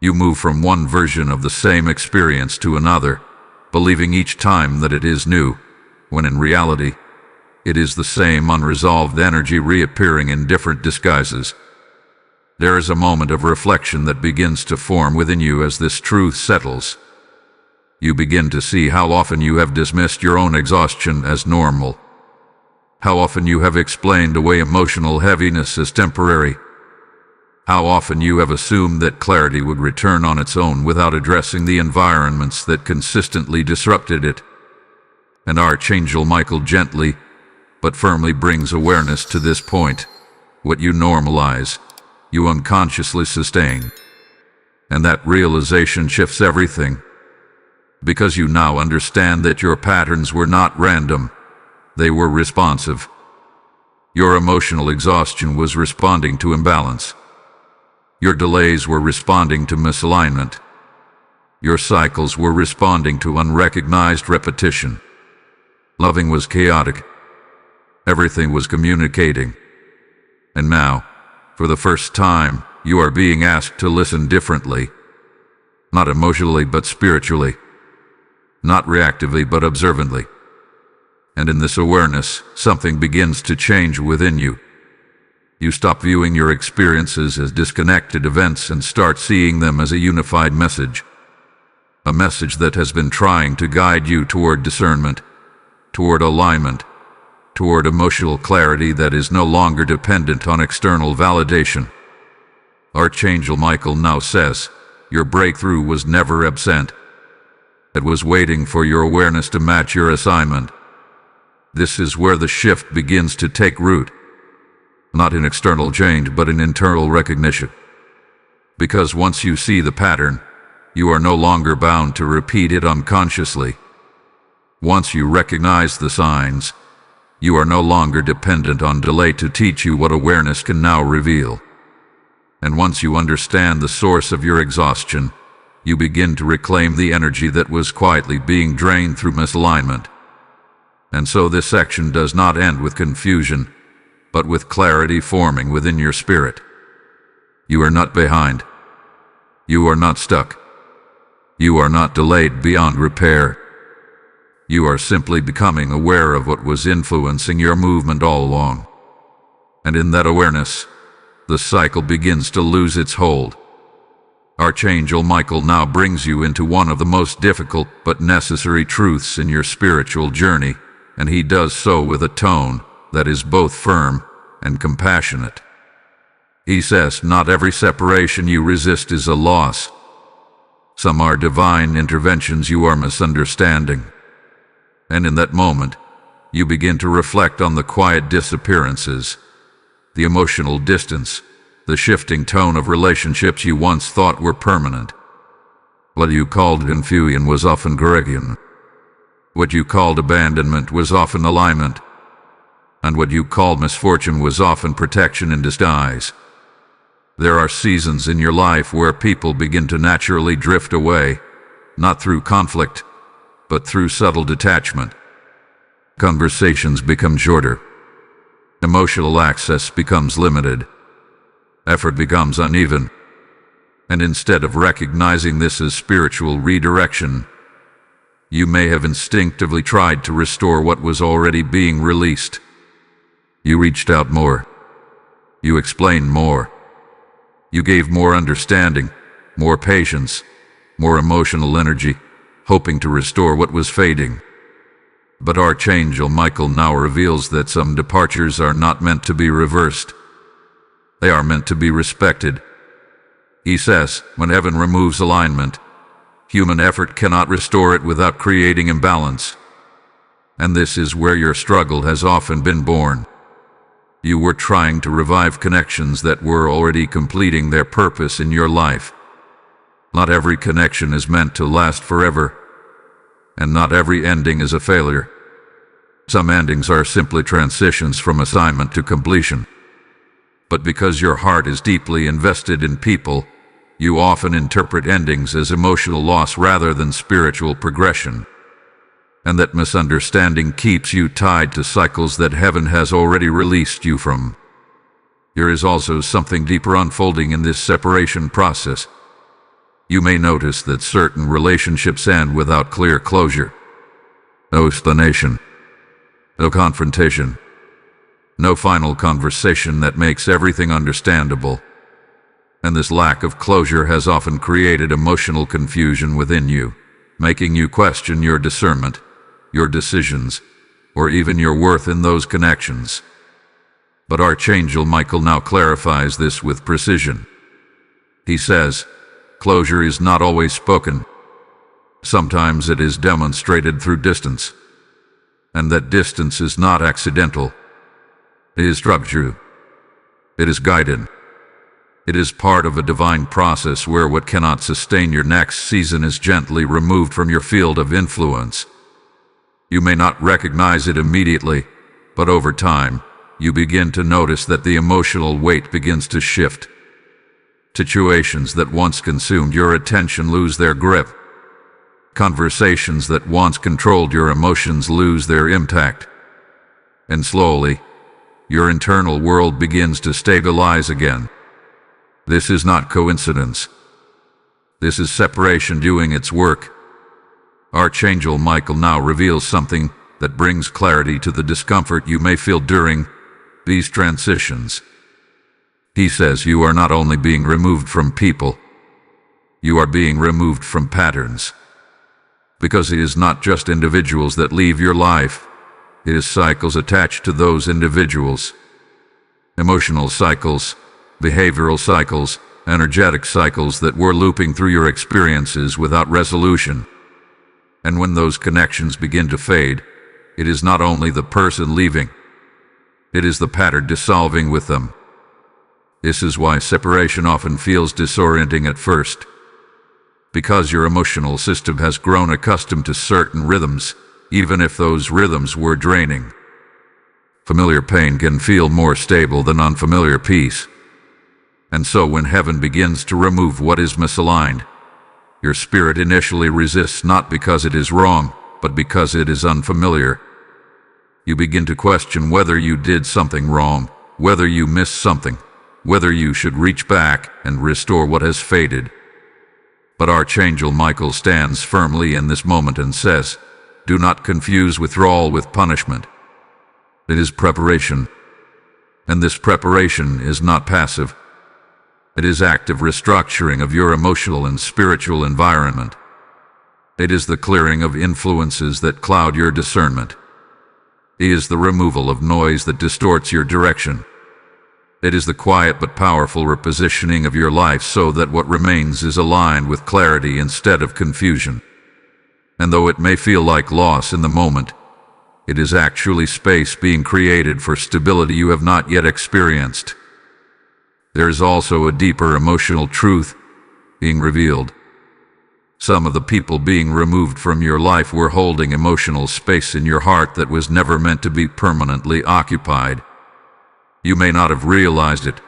You move from one version of the same experience to another, believing each time that it is new, when in reality, it is the same unresolved energy reappearing in different disguises. There is a moment of reflection that begins to form within you as this truth settles. You begin to see how often you have dismissed your own exhaustion as normal. How often you have explained away emotional heaviness as temporary. How often you have assumed that clarity would return on its own without addressing the environments that consistently disrupted it. And Archangel Michael gently, but firmly brings awareness to this point. What you normalize, you unconsciously sustain. And that realization shifts everything. Because you now understand that your patterns were not random, they were responsive. Your emotional exhaustion was responding to imbalance. Your delays were responding to misalignment. Your cycles were responding to unrecognized repetition. Loving was chaotic. Everything was communicating. And now, for the first time, you are being asked to listen differently. Not emotionally, but spiritually. Not reactively, but observantly. And in this awareness, something begins to change within you. You stop viewing your experiences as disconnected events and start seeing them as a unified message. A message that has been trying to guide you toward discernment, toward alignment, toward emotional clarity that is no longer dependent on external validation. Archangel Michael now says, your breakthrough was never absent. It was waiting for your awareness to match your assignment. This is where the shift begins to take root. Not in external change, but in internal recognition. Because once you see the pattern, you are no longer bound to repeat it unconsciously. Once you recognize the signs, you are no longer dependent on delay to teach you what awareness can now reveal. And once you understand the source of your exhaustion, you begin to reclaim the energy that was quietly being drained through misalignment. And so this section does not end with confusion, but with clarity forming within your spirit. You are not behind. You are not stuck. You are not delayed beyond repair. You are simply becoming aware of what was influencing your movement all along. And in that awareness, the cycle begins to lose its hold. Archangel Michael now brings you into one of the most difficult but necessary truths in your spiritual journey, and he does so with a tone that is both firm and compassionate. He says, not every separation you resist is a loss. Some are divine interventions you are misunderstanding. And in that moment, you begin to reflect on the quiet disappearances, the emotional distance, the shifting tone of relationships you once thought were permanent. What you called confusion was often correction. What you called abandonment was often alignment. And what you called misfortune was often protection in disguise. There are seasons in your life where people begin to naturally drift away, not through conflict, but through subtle detachment. Conversations become shorter. Emotional access becomes limited. Effort becomes uneven. And instead of recognizing this as spiritual redirection, you may have instinctively tried to restore what was already being released. You reached out more. You explained more. You gave more understanding, more patience, more emotional energy, hoping to restore what was fading. But Archangel Michael now reveals that some departures are not meant to be reversed. They are meant to be respected. He says, when heaven removes alignment, human effort cannot restore it without creating imbalance. And this is where your struggle has often been born. You were trying to revive connections that were already completing their purpose in your life. Not every connection is meant to last forever, and not every ending is a failure. Some endings are simply transitions from assignment to completion. But because your heart is deeply invested in people, you often interpret endings as emotional loss rather than spiritual progression. And that misunderstanding keeps you tied to cycles that heaven has already released you from. There is also something deeper unfolding in this separation process. You may notice that certain relationships end without clear closure. No explanation. No confrontation. No final conversation that makes everything understandable. And this lack of closure has often created emotional confusion within you, making you question your discernment, your decisions, or even your worth in those connections. But Archangel Michael now clarifies this with precision. He says, closure is not always spoken. Sometimes it is demonstrated through distance. and that distance is not accidental. It is true. It is guided. It is part of a divine process where what cannot sustain your next season is gently removed from your field of influence. You may not recognize it immediately, but over time, you begin to notice that the emotional weight begins to shift. Situations that once consumed your attention lose their grip. Conversations that once controlled your emotions lose their impact. And slowly, your internal world begins to stabilize again. This is not coincidence. This is separation doing its work. Archangel Michael now reveals something that brings clarity to the discomfort you may feel during these transitions. He says you are not only being removed from people, you are being removed from patterns. Because it is not just individuals that leave your life, it is cycles attached to those individuals. Emotional cycles, behavioral cycles, energetic cycles that were looping through your experiences without resolution. And when those connections begin to fade, it is not only the person leaving, it is the pattern dissolving with them. This is why separation often feels disorienting at first. Because your emotional system has grown accustomed to certain rhythms, even if those rhythms were draining. Familiar pain can feel more stable than unfamiliar peace. And so when heaven begins to remove what is misaligned, your spirit initially resists not because it is wrong, but because it is unfamiliar. You begin to question whether you did something wrong, whether you missed something, whether you should reach back and restore what has faded. But Archangel Michael stands firmly in this moment and says, do not confuse withdrawal with punishment. It is preparation. And this preparation is not passive. It is active restructuring of your emotional and spiritual environment. It is the clearing of influences that cloud your discernment. It is the removal of noise that distorts your direction. It is the quiet but powerful repositioning of your life so that what remains is aligned with clarity instead of confusion. And though it may feel like loss in the moment, it is actually space being created for stability you have not yet experienced. There is also a deeper emotional truth being revealed. Some of the people being removed from your life were holding emotional space in your heart that was never meant to be permanently occupied. You may not have realized it,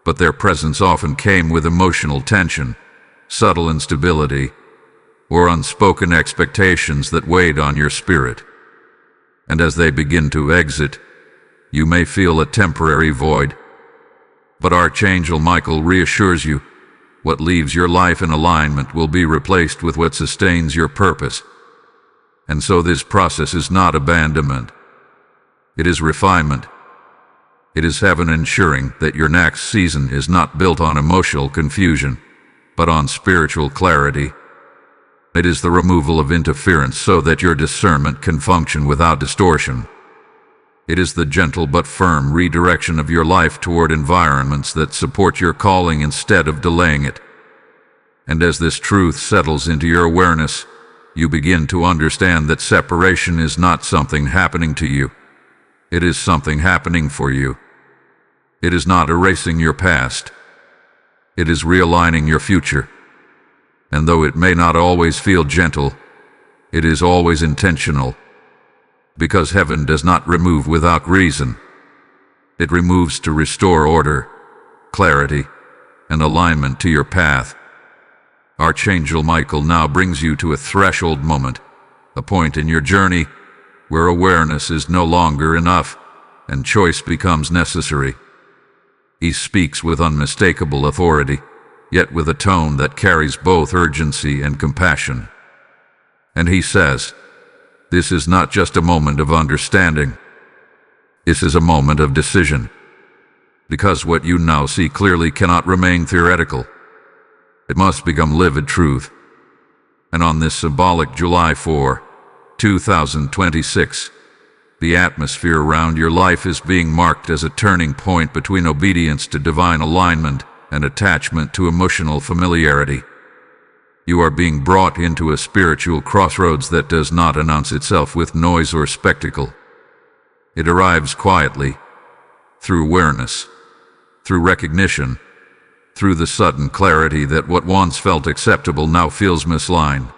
but their presence often came with emotional tension, subtle instability, or unspoken expectations that weighed on your spirit. And as they begin to exit, you may feel a temporary void. But Archangel Michael reassures you, what leaves your life in alignment will be replaced with what sustains your purpose. And so this process is not abandonment. It is refinement. It is heaven ensuring that your next season is not built on emotional confusion, but on spiritual clarity. It is the removal of interference so that your discernment can function without distortion. It is the gentle but firm redirection of your life toward environments that support your calling instead of delaying it. And as this truth settles into your awareness, you begin to understand that separation is not something happening to you. It is something happening for you. It is not erasing your past. It is realigning your future. And though it may not always feel gentle, it is always intentional. Because heaven does not remove without reason. It removes to restore order, clarity, and alignment to your path. Archangel Michael now brings you to a threshold moment, a point in your journey where awareness is no longer enough and choice becomes necessary. He speaks with unmistakable authority, yet with a tone that carries both urgency and compassion. And he says, this is not just a moment of understanding. This is a moment of decision. Because what you now see clearly cannot remain theoretical. It must become livid truth. And on this symbolic July 4, 2026, the atmosphere around your life is being marked as a turning point between obedience to divine alignment and attachment to emotional familiarity. You are being brought into a spiritual crossroads that does not announce itself with noise or spectacle. It arrives quietly, through awareness, through recognition, through the sudden clarity that what once felt acceptable now feels misaligned.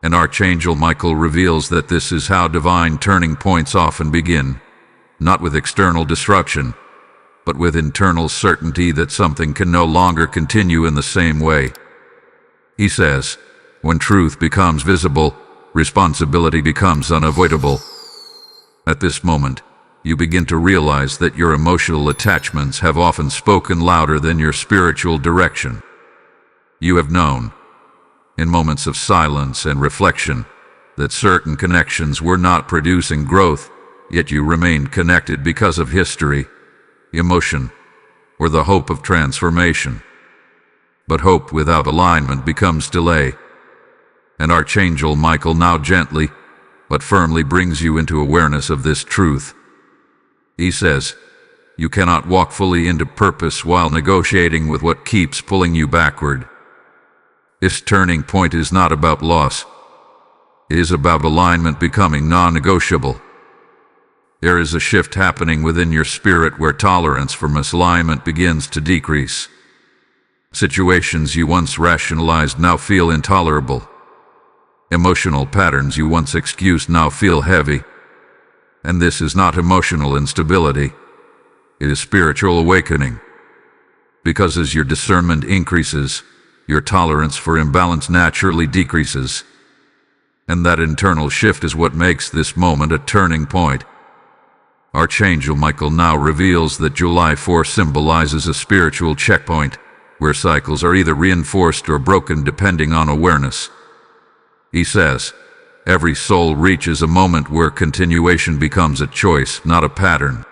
And Archangel Michael reveals that this is how divine turning points often begin, not with external disruption, but with internal certainty that something can no longer continue in the same way. He says, when truth becomes visible, responsibility becomes unavoidable. At this moment, you begin to realize that your emotional attachments have often spoken louder than your spiritual direction. You have known, in moments of silence and reflection, that certain connections were not producing growth, yet you remained connected because of history, emotion, or the hope of transformation. But hope without alignment becomes delay. And Archangel Michael now gently, but firmly brings you into awareness of this truth. He says, you cannot walk fully into purpose while negotiating with what keeps pulling you backward. This turning point is not about loss. It is about alignment becoming non-negotiable. There is a shift happening within your spirit where tolerance for misalignment begins to decrease. Situations you once rationalized now feel intolerable. Emotional patterns you once excused now feel heavy. And this is not emotional instability. It is spiritual awakening. Because as your discernment increases, your tolerance for imbalance naturally decreases. And that internal shift is what makes this moment a turning point. Archangel Michael now reveals that July 4 symbolizes a spiritual checkpoint, where cycles are either reinforced or broken depending on awareness. He says, every soul reaches a moment where continuation becomes a choice, not a pattern.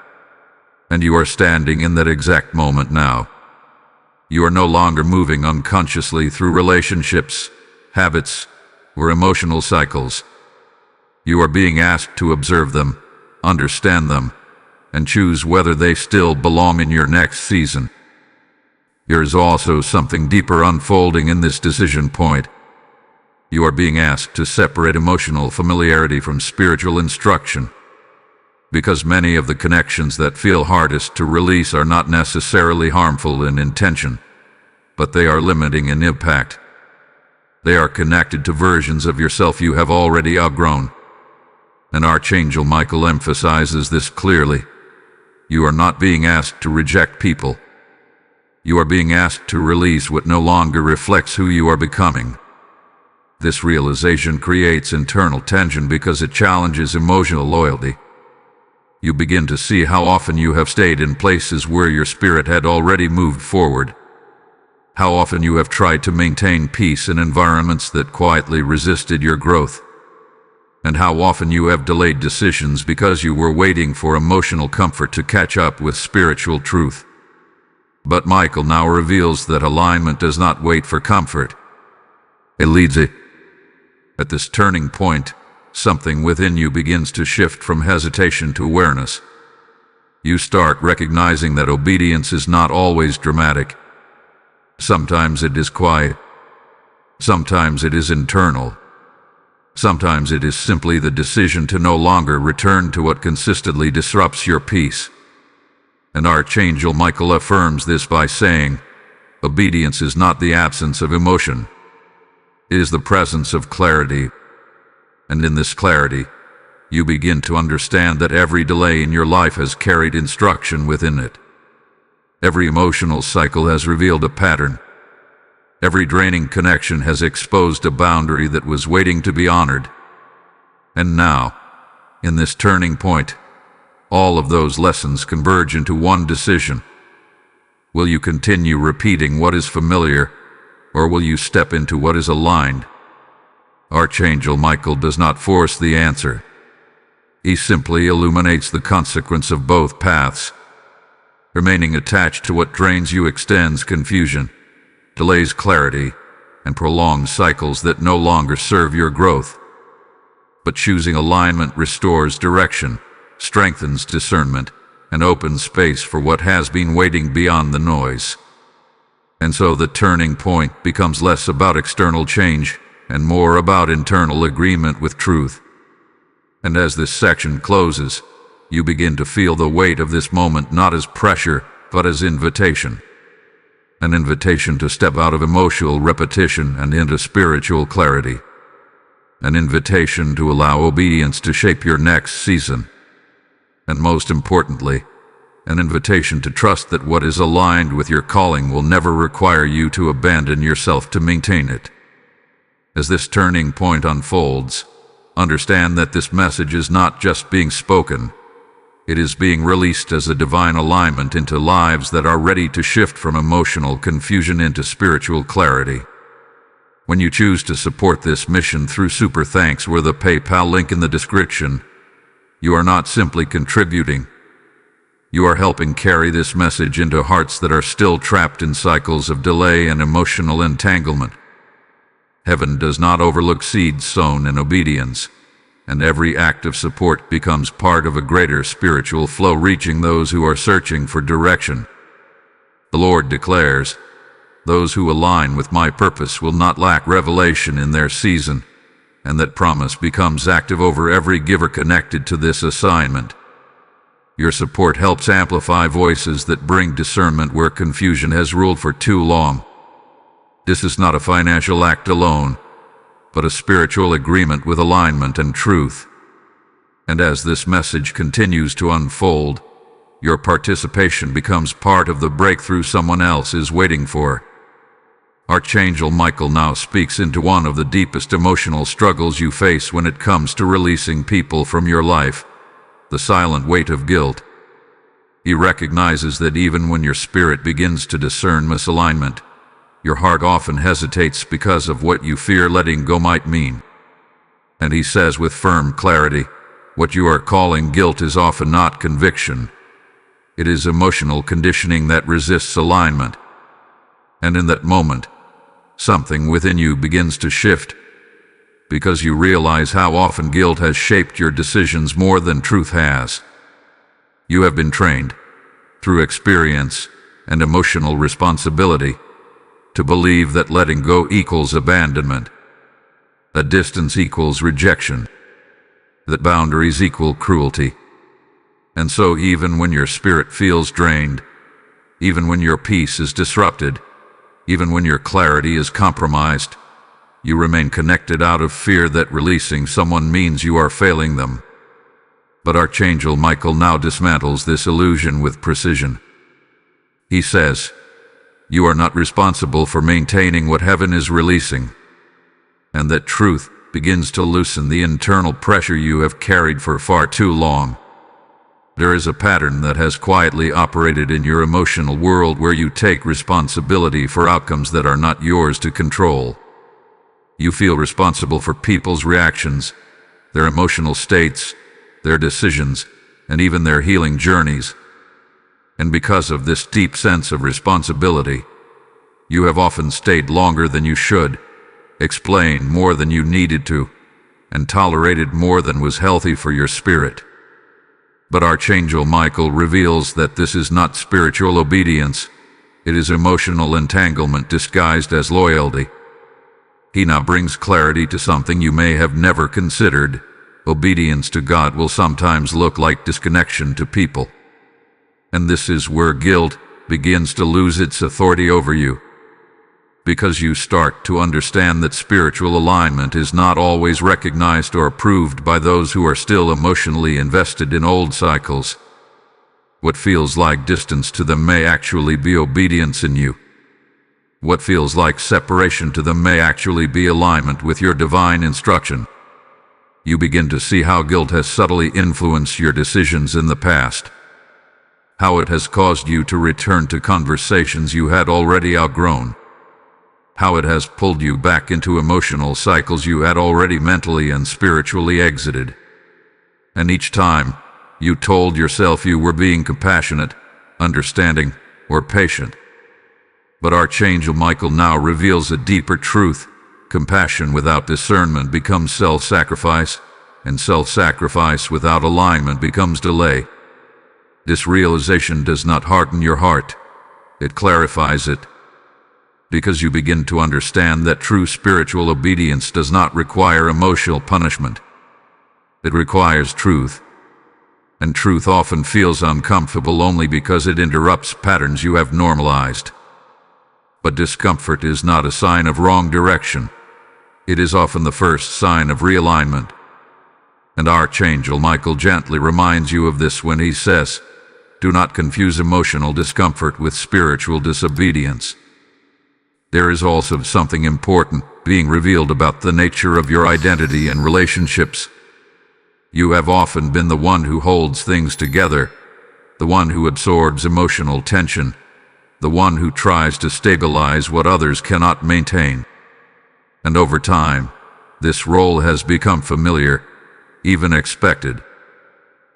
And you are standing in that exact moment now. You are no longer moving unconsciously through relationships, habits, or emotional cycles. You are being asked to observe them, understand them, and choose whether they still belong in your next season. There is also something deeper unfolding in this decision point. You are being asked to separate emotional familiarity from spiritual instruction. Because many of the connections that feel hardest to release are not necessarily harmful in intention, but they are limiting in impact. They are connected to versions of yourself you have already outgrown. And Archangel Michael emphasizes this clearly. You are not being asked to reject people. You are being asked to release what no longer reflects who you are becoming. This realization creates internal tension because it challenges emotional loyalty. You begin to see how often you have stayed in places where your spirit had already moved forward. How often you have tried to maintain peace in environments that quietly resisted your growth. And how often you have delayed decisions because you were waiting for emotional comfort to catch up with spiritual truth. But Michael now reveals that alignment does not wait for comfort. It leads it. At this turning point, something within you begins to shift from hesitation to awareness. You start recognizing that obedience is not always dramatic. Sometimes it is quiet. Sometimes it is internal. Sometimes it is simply the decision to no longer return to what consistently disrupts your peace. And Archangel Michael affirms this by saying, obedience is not the absence of emotion. It is the presence of clarity. And in this clarity, you begin to understand that every delay in your life has carried instruction within it. Every emotional cycle has revealed a pattern. Every draining connection has exposed a boundary that was waiting to be honored. And now, in this turning point, all of those lessons converge into one decision. Will you continue repeating what is familiar, or will you step into what is aligned? Archangel Michael does not force the answer. He simply illuminates the consequence of both paths. Remaining attached to what drains you extends confusion, delays clarity, and prolongs cycles that no longer serve your growth. But choosing alignment restores direction, strengthens discernment, and opens space for what has been waiting beyond the noise. And so the turning point becomes less about external change and more about internal agreement with truth. And as this section closes, you begin to feel the weight of this moment not as pressure, but as invitation. An invitation to step out of emotional repetition and into spiritual clarity. An invitation to allow obedience to shape your next season. And most importantly, an invitation to trust that what is aligned with your calling will never require you to abandon yourself to maintain it. As this turning point unfolds, understand that this message is not just being spoken. It is being released as a divine alignment into lives that are ready to shift from emotional confusion into spiritual clarity. When you choose to support this mission through Super Thanks or the PayPal link in the description, you are not simply contributing. You are helping carry this message into hearts that are still trapped in cycles of delay and emotional entanglement. Heaven does not overlook seeds sown in obedience, and every act of support becomes part of a greater spiritual flow reaching those who are searching for direction. The Lord declares, "Those who align with my purpose will not lack revelation in their season," and that promise becomes active over every giver connected to this assignment. Your support helps amplify voices that bring discernment where confusion has ruled for too long. This is not a financial act alone, but a spiritual agreement with alignment and truth. And as this message continues to unfold, your participation becomes part of the breakthrough someone else is waiting for. Archangel Michael now speaks into one of the deepest emotional struggles you face when it comes to releasing people from your life, the silent weight of guilt. He recognizes that even when your spirit begins to discern misalignment, your heart often hesitates because of what you fear letting go might mean. And he says with firm clarity, what you are calling guilt is often not conviction. It is emotional conditioning that resists alignment. And in that moment, something within you begins to shift, because you realize how often guilt has shaped your decisions more than truth has. You have been trained, through experience and emotional responsibility, to believe that letting go equals abandonment, that distance equals rejection, that boundaries equal cruelty. And so even when your spirit feels drained, even when your peace is disrupted, even when your clarity is compromised, you remain connected out of fear that releasing someone means you are failing them. But Archangel Michael now dismantles this illusion with precision. He says, "You are not responsible for maintaining what heaven is releasing," and that truth begins to loosen the internal pressure you have carried for far too long. There is a pattern that has quietly operated in your emotional world where you take responsibility for outcomes that are not yours to control. You feel responsible for people's reactions, their emotional states, their decisions, and even their healing journeys. And because of this deep sense of responsibility, you have often stayed longer than you should, explained more than you needed to, and tolerated more than was healthy for your spirit. But Archangel Michael reveals that this is not spiritual obedience, it is emotional entanglement disguised as loyalty. He now brings clarity to something you may have never considered. Obedience to God will sometimes look like disconnection to people. And this is where guilt begins to lose its authority over you. Because you start to understand that spiritual alignment is not always recognized or approved by those who are still emotionally invested in old cycles. What feels like distance to them may actually be obedience in you. What feels like separation to them may actually be alignment with your divine instruction. You begin to see how guilt has subtly influenced your decisions in the past. How it has caused you to return to conversations you had already outgrown. How it has pulled you back into emotional cycles you had already mentally and spiritually exited. And each time, you told yourself you were being compassionate, understanding, or patient. But Archangel Michael now reveals a deeper truth. Compassion without discernment becomes self-sacrifice, and self-sacrifice without alignment becomes delay. This realization does not harden your heart, it clarifies it. because you begin to understand that true spiritual obedience does not require emotional punishment. It requires truth. And truth often feels uncomfortable only because it interrupts patterns you have normalized. But discomfort is not a sign of wrong direction. It is often the first sign of realignment. And Archangel Michael gently reminds you of this when he says, "Do not confuse emotional discomfort with spiritual disobedience." There is also something important being revealed about the nature of your identity and relationships. You have often been the one who holds things together, the one who absorbs emotional tension, the one who tries to stabilize what others cannot maintain. And over time, this role has become familiar, even expected.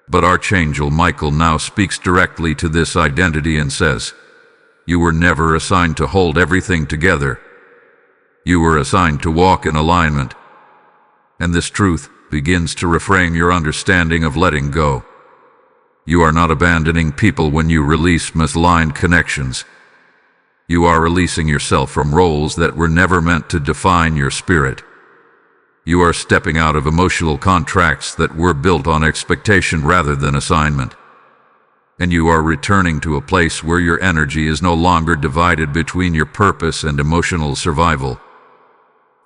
But Archangel Michael now speaks directly to this identity and says, "You were never assigned to hold everything together. You were assigned to walk in alignment." And this truth begins to reframe your understanding of letting go. You are not abandoning people when you release misaligned connections. You are releasing yourself from roles that were never meant to define your spirit. You are stepping out of emotional contracts that were built on expectation rather than assignment. And you are returning to a place where your energy is no longer divided between your purpose and emotional survival.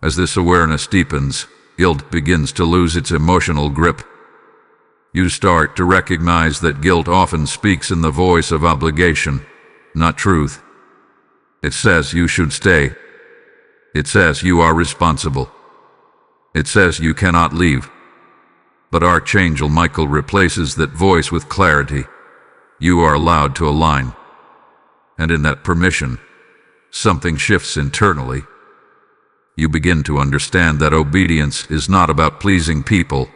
As this awareness deepens, guilt begins to lose its emotional grip. You start to recognize that guilt often speaks in the voice of obligation, not truth. It says you should stay. It says you are responsible. It says you cannot leave. But Archangel Michael replaces that voice with clarity. You are allowed to align. And in that permission, something shifts internally. You begin to understand that obedience is not about pleasing people.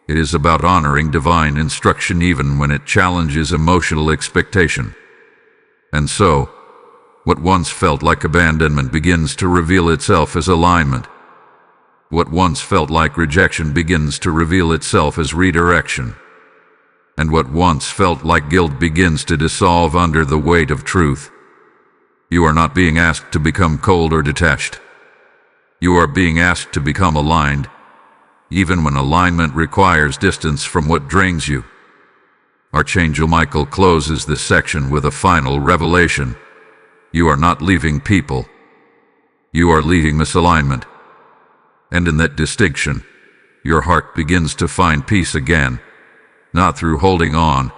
It is about honoring divine instruction even when it challenges emotional expectation. And so, what once felt like abandonment begins to reveal itself as alignment. What once felt like rejection begins to reveal itself as redirection. And what once felt like guilt begins to dissolve under the weight of truth. You are not being asked to become cold or detached. You are being asked to become aligned, even when alignment requires distance from what drains you. Archangel Michael closes this section with a final revelation. You are not leaving people. You are leaving misalignment. And in that distinction, your heart begins to find peace again, not through holding on,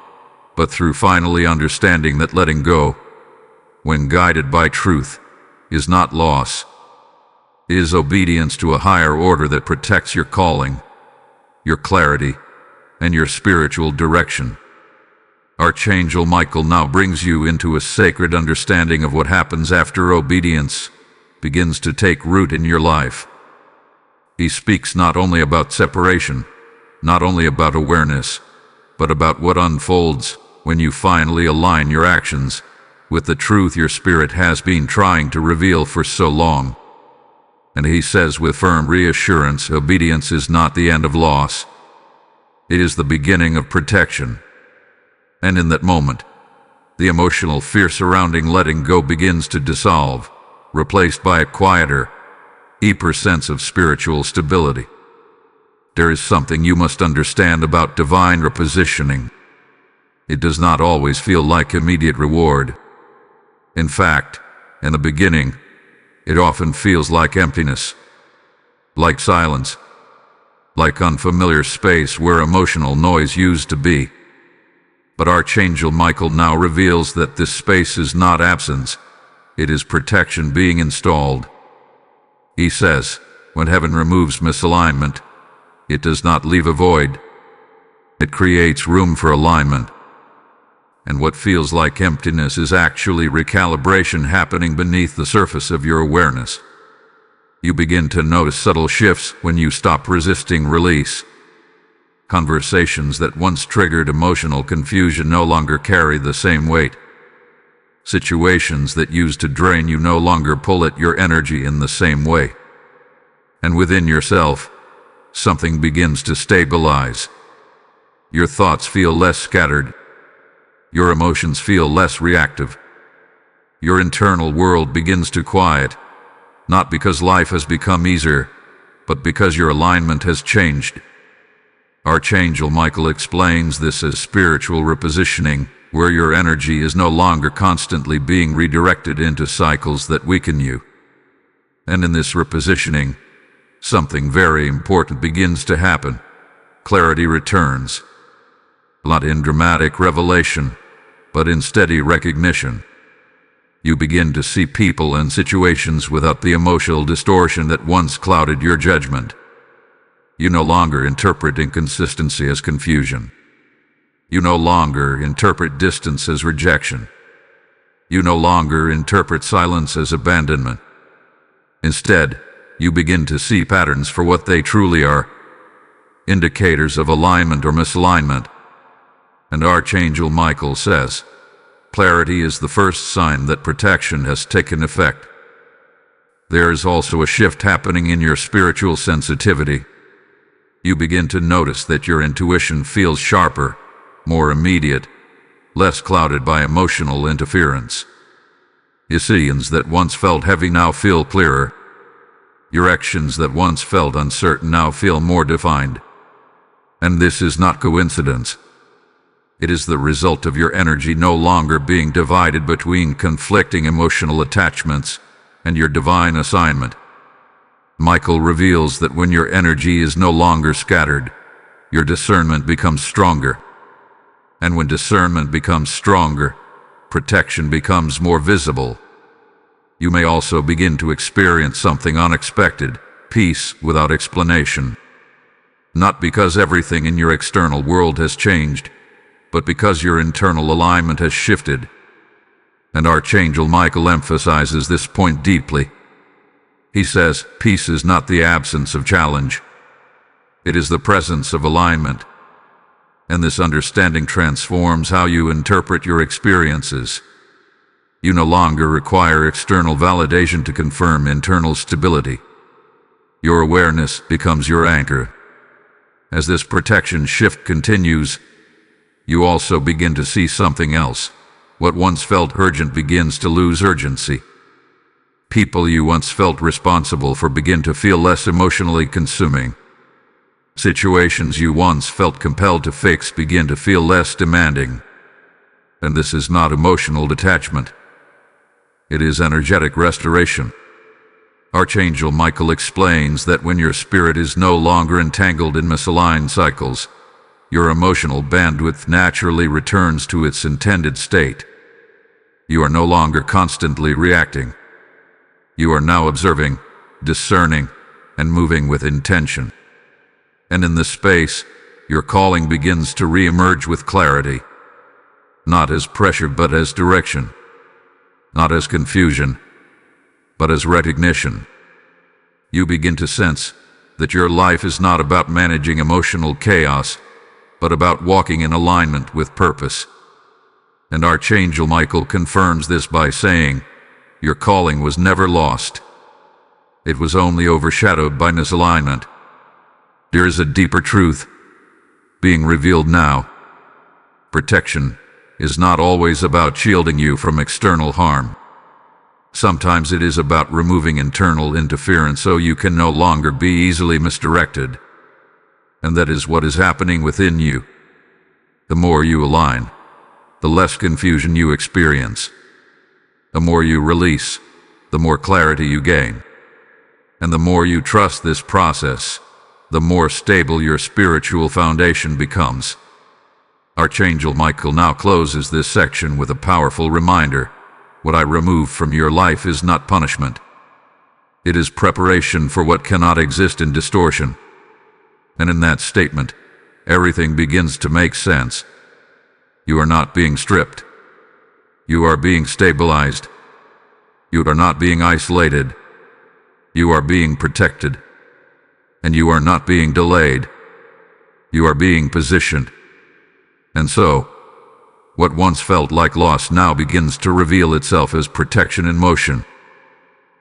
but through finally understanding that letting go, when guided by truth, is not loss. It is obedience to a higher order that protects your calling, your clarity, and your spiritual direction. Archangel Michael now brings you into a sacred understanding of what happens after obedience begins to take root in your life. He speaks not only about separation, not only about awareness, but about what unfolds when you finally align your actions with the truth your spirit has been trying to reveal for so long. And he says with firm reassurance, obedience is not the end of loss. It is the beginning of protection. And in that moment, the emotional fear surrounding letting go begins to dissolve, replaced by a quieter, deeper sense of spiritual stability. There is something you must understand about divine repositioning. It does not always feel like immediate reward. In fact, in the beginning, it often feels like emptiness, like silence, like unfamiliar space where emotional noise used to be. But Archangel Michael now reveals that this space is not absence, it is protection being installed. He says, when heaven removes misalignment, it does not leave a void. It creates room for alignment. And what feels like emptiness is actually recalibration happening beneath the surface of your awareness. You begin to notice subtle shifts when you stop resisting release. Conversations that once triggered emotional confusion no longer carry the same weight. Situations that used to drain you no longer pull at your energy in the same way. And within yourself, something begins to stabilize. Your thoughts feel less scattered. Your emotions feel less reactive. your internal world begins to quiet, not because life has become easier, but because your alignment has changed. Archangel Michael explains this as spiritual repositioning, where your energy is no longer constantly being redirected into cycles that weaken you. And in this repositioning, something very important begins to happen. Clarity returns, not in dramatic revelation, but in steady recognition. You begin to see people and situations without the emotional distortion that once clouded your judgment. You no longer interpret inconsistency as confusion. You no longer interpret distance as rejection. You no longer interpret silence as abandonment. Instead, you begin to see patterns for what they truly are, indicators of alignment or misalignment. And Archangel Michael says, clarity is the first sign that protection has taken effect. There is also a shift happening in your spiritual sensitivity. You begin to notice that your intuition feels sharper, more immediate, less clouded by emotional interference. Decisions that once felt heavy now feel clearer. Directions that once felt uncertain now feel more defined. And this is not coincidence. It is the result of your energy no longer being divided between conflicting emotional attachments and your divine assignment. Michael reveals that when your energy is no longer scattered, your discernment becomes stronger. And when discernment becomes stronger, protection becomes more visible. You may also begin to experience something unexpected, peace without explanation. Not because everything in your external world has changed, but because your internal alignment has shifted. And Archangel Michael emphasizes this point deeply. He says, peace is not the absence of challenge. It is the presence of alignment. And this understanding transforms how you interpret your experiences. You no longer require external validation to confirm internal stability. Your awareness becomes your anchor. As this protection shift continues, you also begin to see something else. What once felt urgent begins to lose urgency. People you once felt responsible for begin to feel less emotionally consuming. Situations you once felt compelled to fix begin to feel less demanding. And this is not emotional detachment. It is energetic restoration. Archangel Michael explains that when your spirit is no longer entangled in misaligned cycles, your emotional bandwidth naturally returns to its intended state. You are no longer constantly reacting. You are now observing, discerning, and moving with intention. And in this space, your calling begins to re-emerge with clarity, not as pressure but as direction, not as confusion, but as recognition. You begin to sense that your life is not about managing emotional chaos, but about walking in alignment with purpose. And Archangel Michael confirms this by saying, your calling was never lost. It was only overshadowed by misalignment. There is a deeper truth being revealed now. Protection is not always about shielding you from external harm. Sometimes it is about removing internal interference so you can no longer be easily misdirected. And that is what is happening within you. The more you align, the less confusion you experience. The more you release, the more clarity you gain. And the more you trust this process, the more stable your spiritual foundation becomes. Archangel Michael now closes this section with a powerful reminder. What I remove from your life is not punishment. It is preparation for what cannot exist in distortion. And in that statement, everything begins to make sense. You are not being stripped. You are being stabilized. You are not being isolated. You are being protected. And you are not being delayed. You are being positioned. And so, what once felt like loss now begins to reveal itself as protection in motion.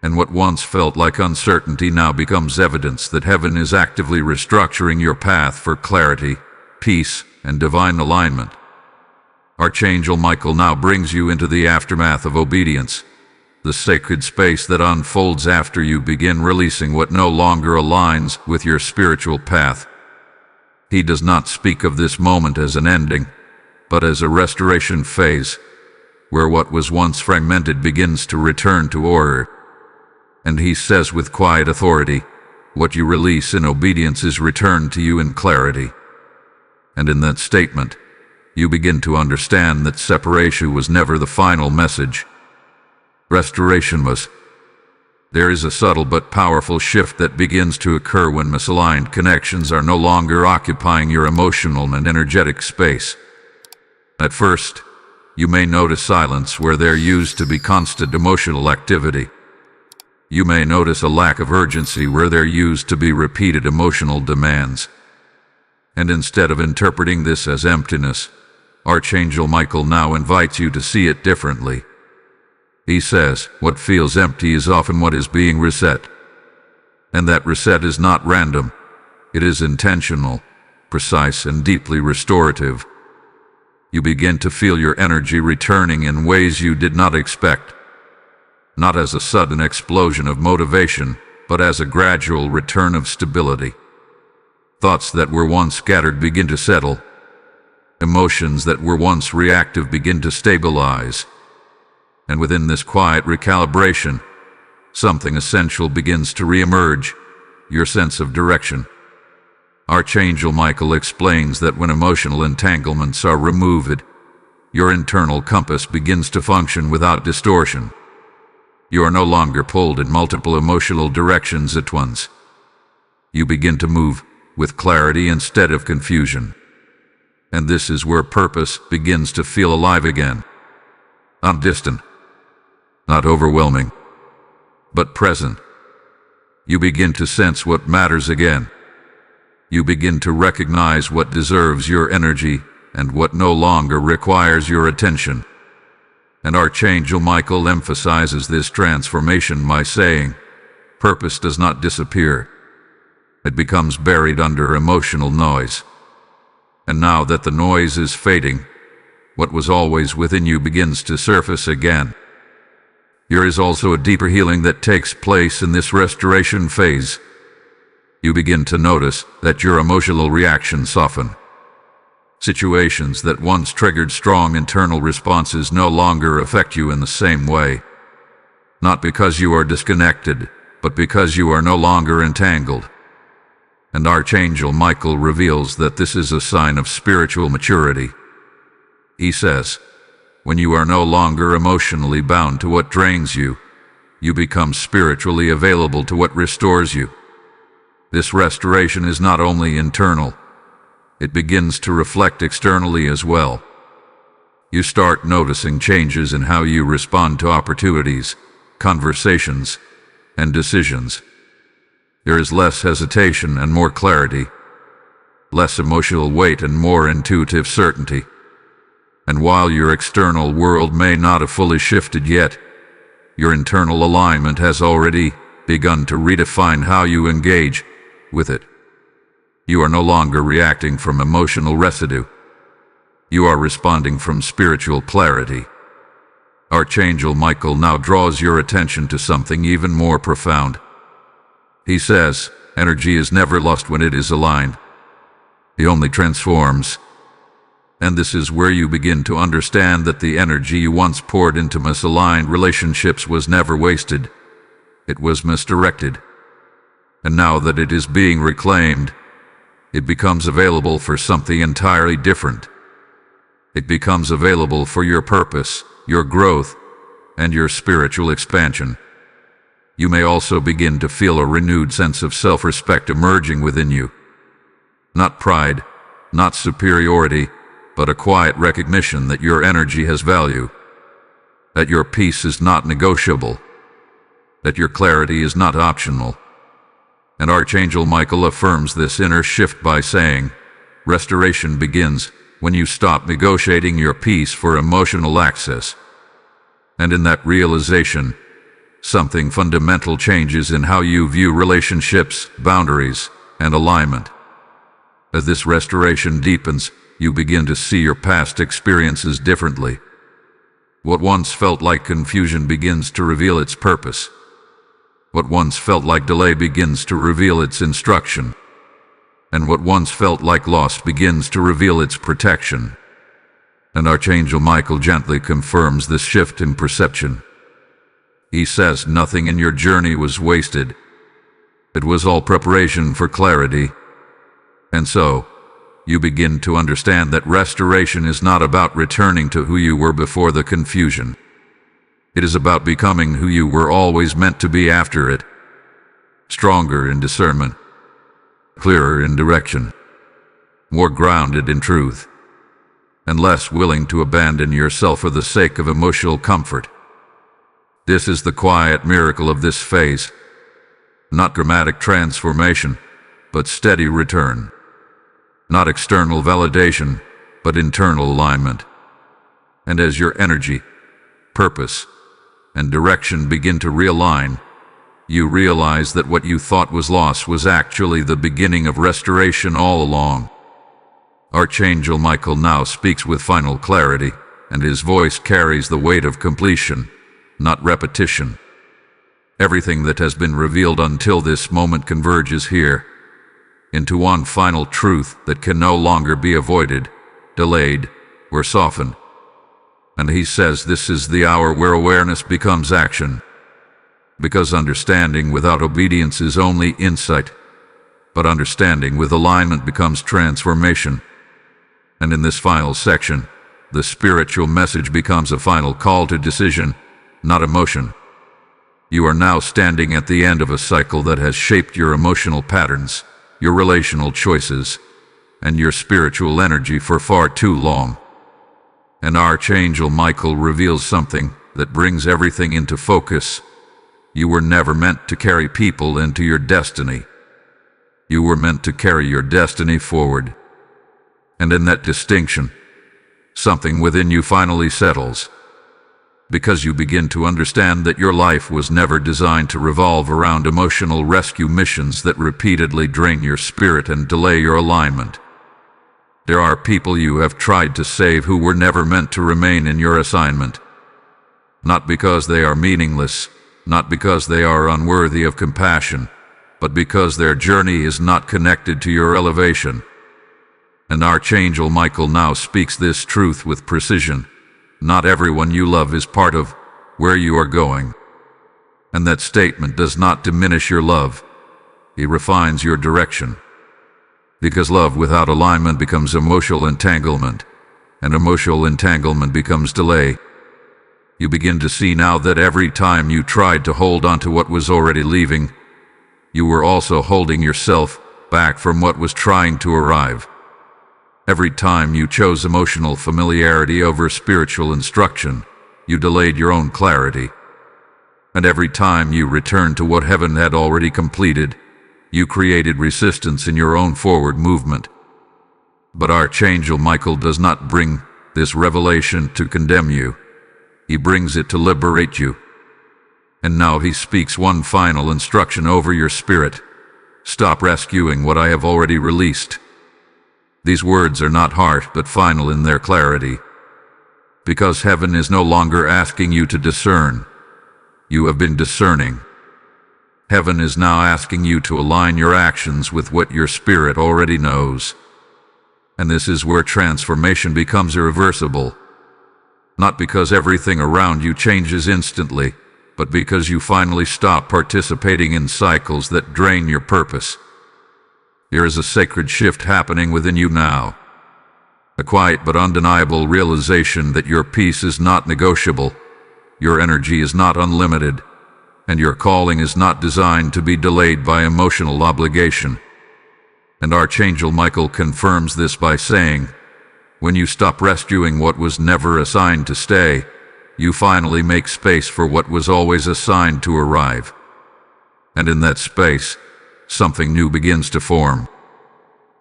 And what once felt like uncertainty now becomes evidence that heaven is actively restructuring your path for clarity, peace, and divine alignment. Archangel Michael now brings you into the aftermath of obedience, the sacred space that unfolds after you begin releasing what no longer aligns with your spiritual path. He does not speak of this moment as an ending, but as a restoration phase, where what was once fragmented begins to return to order. And he says with quiet authority, what you release in obedience is returned to you in clarity. And in that statement, you begin to understand that separation was never the final message. Restoration was. There is a subtle but powerful shift that begins to occur when misaligned connections are no longer occupying your emotional and energetic space. At first, you may notice silence where there used to be constant emotional activity. You may notice a lack of urgency where there used to be repeated emotional demands. And instead of interpreting this as emptiness, Archangel Michael now invites you to see it differently. He says, what feels empty is often what is being reset. And that reset is not random. It is intentional, precise, and deeply restorative. You begin to feel your energy returning in ways you did not expect. Not as a sudden explosion of motivation, but as a gradual return of stability. Thoughts that were once scattered begin to settle. Emotions that were once reactive begin to stabilize. And within this quiet recalibration, something essential begins to re-emerge, your sense of direction. Archangel Michael explains that when emotional entanglements are removed, your internal compass begins to function without distortion. You are no longer pulled in multiple emotional directions at once. You begin to move with clarity instead of confusion. And this is where purpose begins to feel alive again. Not distant, not overwhelming, but present. You begin to sense what matters again. You begin to recognize what deserves your energy and what no longer requires your attention. And Archangel Michael emphasizes this transformation by saying, purpose does not disappear. It becomes buried under emotional noise. And now that the noise is fading, what was always within you begins to surface again. There is also a deeper healing that takes place in this restoration phase. You begin to notice that your emotional reactions soften. Situations that once triggered strong internal responses no longer affect you in the same way. Not because you are disconnected, but because you are no longer entangled. And Archangel Michael reveals that this is a sign of spiritual maturity. He says, when you are no longer emotionally bound to what drains you, you become spiritually available to what restores you. This restoration is not only internal, it begins to reflect externally as well. You start noticing changes in how you respond to opportunities, conversations, and decisions. There is less hesitation and more clarity, less emotional weight and more intuitive certainty. And while your external world may not have fully shifted yet, your internal alignment has already begun to redefine how you engage with it. You are no longer reacting from emotional residue. You are responding from spiritual clarity. Archangel Michael now draws your attention to something even more profound. He says, energy is never lost when it is aligned. It only transforms. And this is where you begin to understand that the energy you once poured into misaligned relationships was never wasted. It was misdirected. And now that it is being reclaimed, it becomes available for something entirely different. It becomes available for your purpose, your growth, and your spiritual expansion. You may also begin to feel a renewed sense of self-respect emerging within you. Not pride, not superiority, but a quiet recognition that your energy has value, that your peace is not negotiable, that your clarity is not optional. And Archangel Michael affirms this inner shift by saying, restoration begins when you stop negotiating your peace for emotional access. And in that realization, something fundamental changes in how you view relationships, boundaries, and alignment. As this restoration deepens, you begin to see your past experiences differently. What once felt like confusion begins to reveal its purpose. What once felt like delay begins to reveal its instruction. And what once felt like loss begins to reveal its protection. And Archangel Michael gently confirms this shift in perception. He says nothing in your journey was wasted. It was all preparation for clarity. And so, you begin to understand that restoration is not about returning to who you were before the confusion. It is about becoming who you were always meant to be after it. Stronger in discernment, clearer in direction, more grounded in truth, and less willing to abandon yourself for the sake of emotional comfort. This is the quiet miracle of this phase. Not dramatic transformation, but steady return. Not external validation, but internal alignment. And as your energy, purpose, and direction begin to realign, you realize that what you thought was loss was actually the beginning of restoration all along. Archangel Michael now speaks with final clarity, and his voice carries the weight of completion, not repetition. Everything that has been revealed until this moment converges here, into one final truth that can no longer be avoided, delayed, or softened. And he says this is the hour where awareness becomes action. Because understanding without obedience is only insight, but understanding with alignment becomes transformation. And in this final section, the spiritual message becomes a final call to decision, not emotion. You are now standing at the end of a cycle that has shaped your emotional patterns, your relational choices, and your spiritual energy for far too long. And Archangel Michael reveals something that brings everything into focus. You were never meant to carry people into your destiny. You were meant to carry your destiny forward. And in that distinction, something within you finally settles. Because you begin to understand that your life was never designed to revolve around emotional rescue missions that repeatedly drain your spirit and delay your alignment. There are people you have tried to save who were never meant to remain in your assignment. Not because they are meaningless, not because they are unworthy of compassion, but because their journey is not connected to your elevation. And Archangel Michael now speaks this truth with precision. Not everyone you love is part of where you are going. And that statement does not diminish your love. It refines your direction. Because love without alignment becomes emotional entanglement, and emotional entanglement becomes delay. You begin to see now that every time you tried to hold on to what was already leaving, you were also holding yourself back from what was trying to arrive. Every time you chose emotional familiarity over spiritual instruction, you delayed your own clarity. And every time you returned to what heaven had already completed, you created resistance in your own forward movement. But Archangel Michael does not bring this revelation to condemn you. He brings it to liberate you. And now he speaks one final instruction over your spirit. Stop rescuing what I have already released. These words are not harsh but final in their clarity. Because heaven is no longer asking you to discern. You have been discerning. Heaven is now asking you to align your actions with what your spirit already knows. And this is where transformation becomes irreversible. Not because everything around you changes instantly, but because you finally stop participating in cycles that drain your purpose. There is a sacred shift happening within you now. A quiet but undeniable realization that your peace is not negotiable, your energy is not unlimited, and your calling is not designed to be delayed by emotional obligation. And Archangel Michael confirms this by saying, when you stop rescuing what was never assigned to stay, you finally make space for what was always assigned to arrive. And in that space, something new begins to form.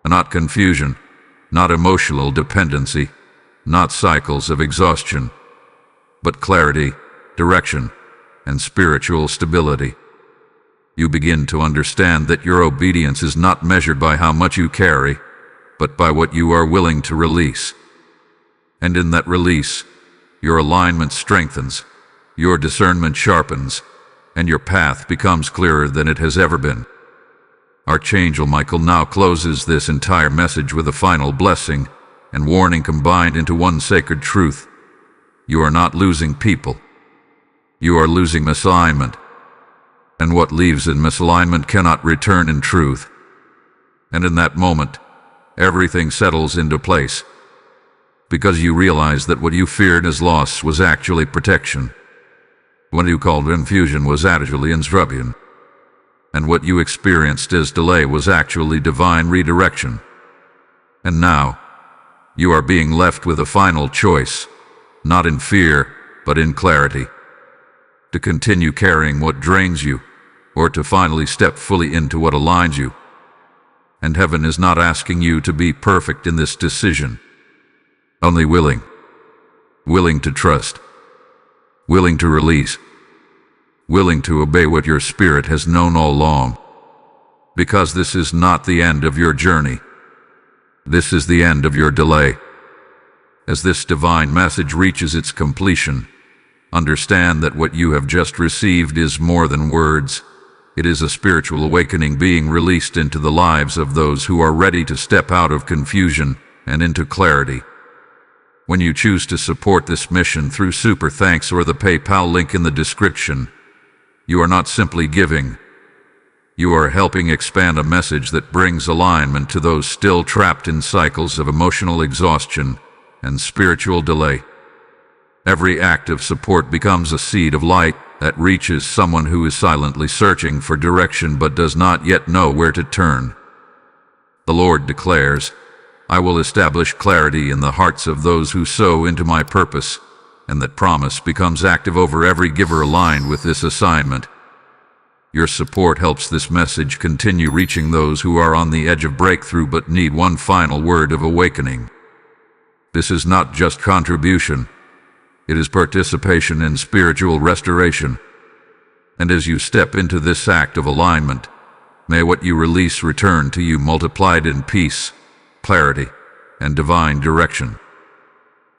Not confusion, not emotional dependency, not cycles of exhaustion, but clarity, direction, and spiritual stability. You begin to understand that your obedience is not measured by how much you carry, but by what you are willing to release. And in that release, your alignment strengthens, your discernment sharpens, and your path becomes clearer than it has ever been. Archangel Michael now closes this entire message with a final blessing and warning combined into one sacred truth. You are not losing people. You are losing misalignment. And what leaves in misalignment cannot return in truth. And in that moment, everything settles into place. Because you realize that what you feared as loss was actually protection. What you called confusion was actually instruction. And what you experienced as delay was actually divine redirection. And now, you are being left with a final choice, not in fear, but in clarity. To continue carrying what drains you, or to finally step fully into what aligns you. And heaven is not asking you to be perfect in this decision. Only willing to trust, willing to release, willing to obey what your spirit has known all along. Because this is not the end of your journey. This is the end of your delay. As this divine message reaches its completion, understand that what you have just received is more than words. It is a spiritual awakening being released into the lives of those who are ready to step out of confusion and into clarity. When you choose to support this mission through Super Thanks or the PayPal link in the description, you are not simply giving. You are helping expand a message that brings alignment to those still trapped in cycles of emotional exhaustion and spiritual delay. Every act of support becomes a seed of light that reaches someone who is silently searching for direction but does not yet know where to turn. The Lord declares, I will establish clarity in the hearts of those who sow into my purpose, and that promise becomes active over every giver aligned with this assignment. Your support helps this message continue reaching those who are on the edge of breakthrough but need one final word of awakening. This is not just contribution. It is participation in spiritual restoration. And as you step into this act of alignment, may what you release return to you multiplied in peace, clarity, and divine direction.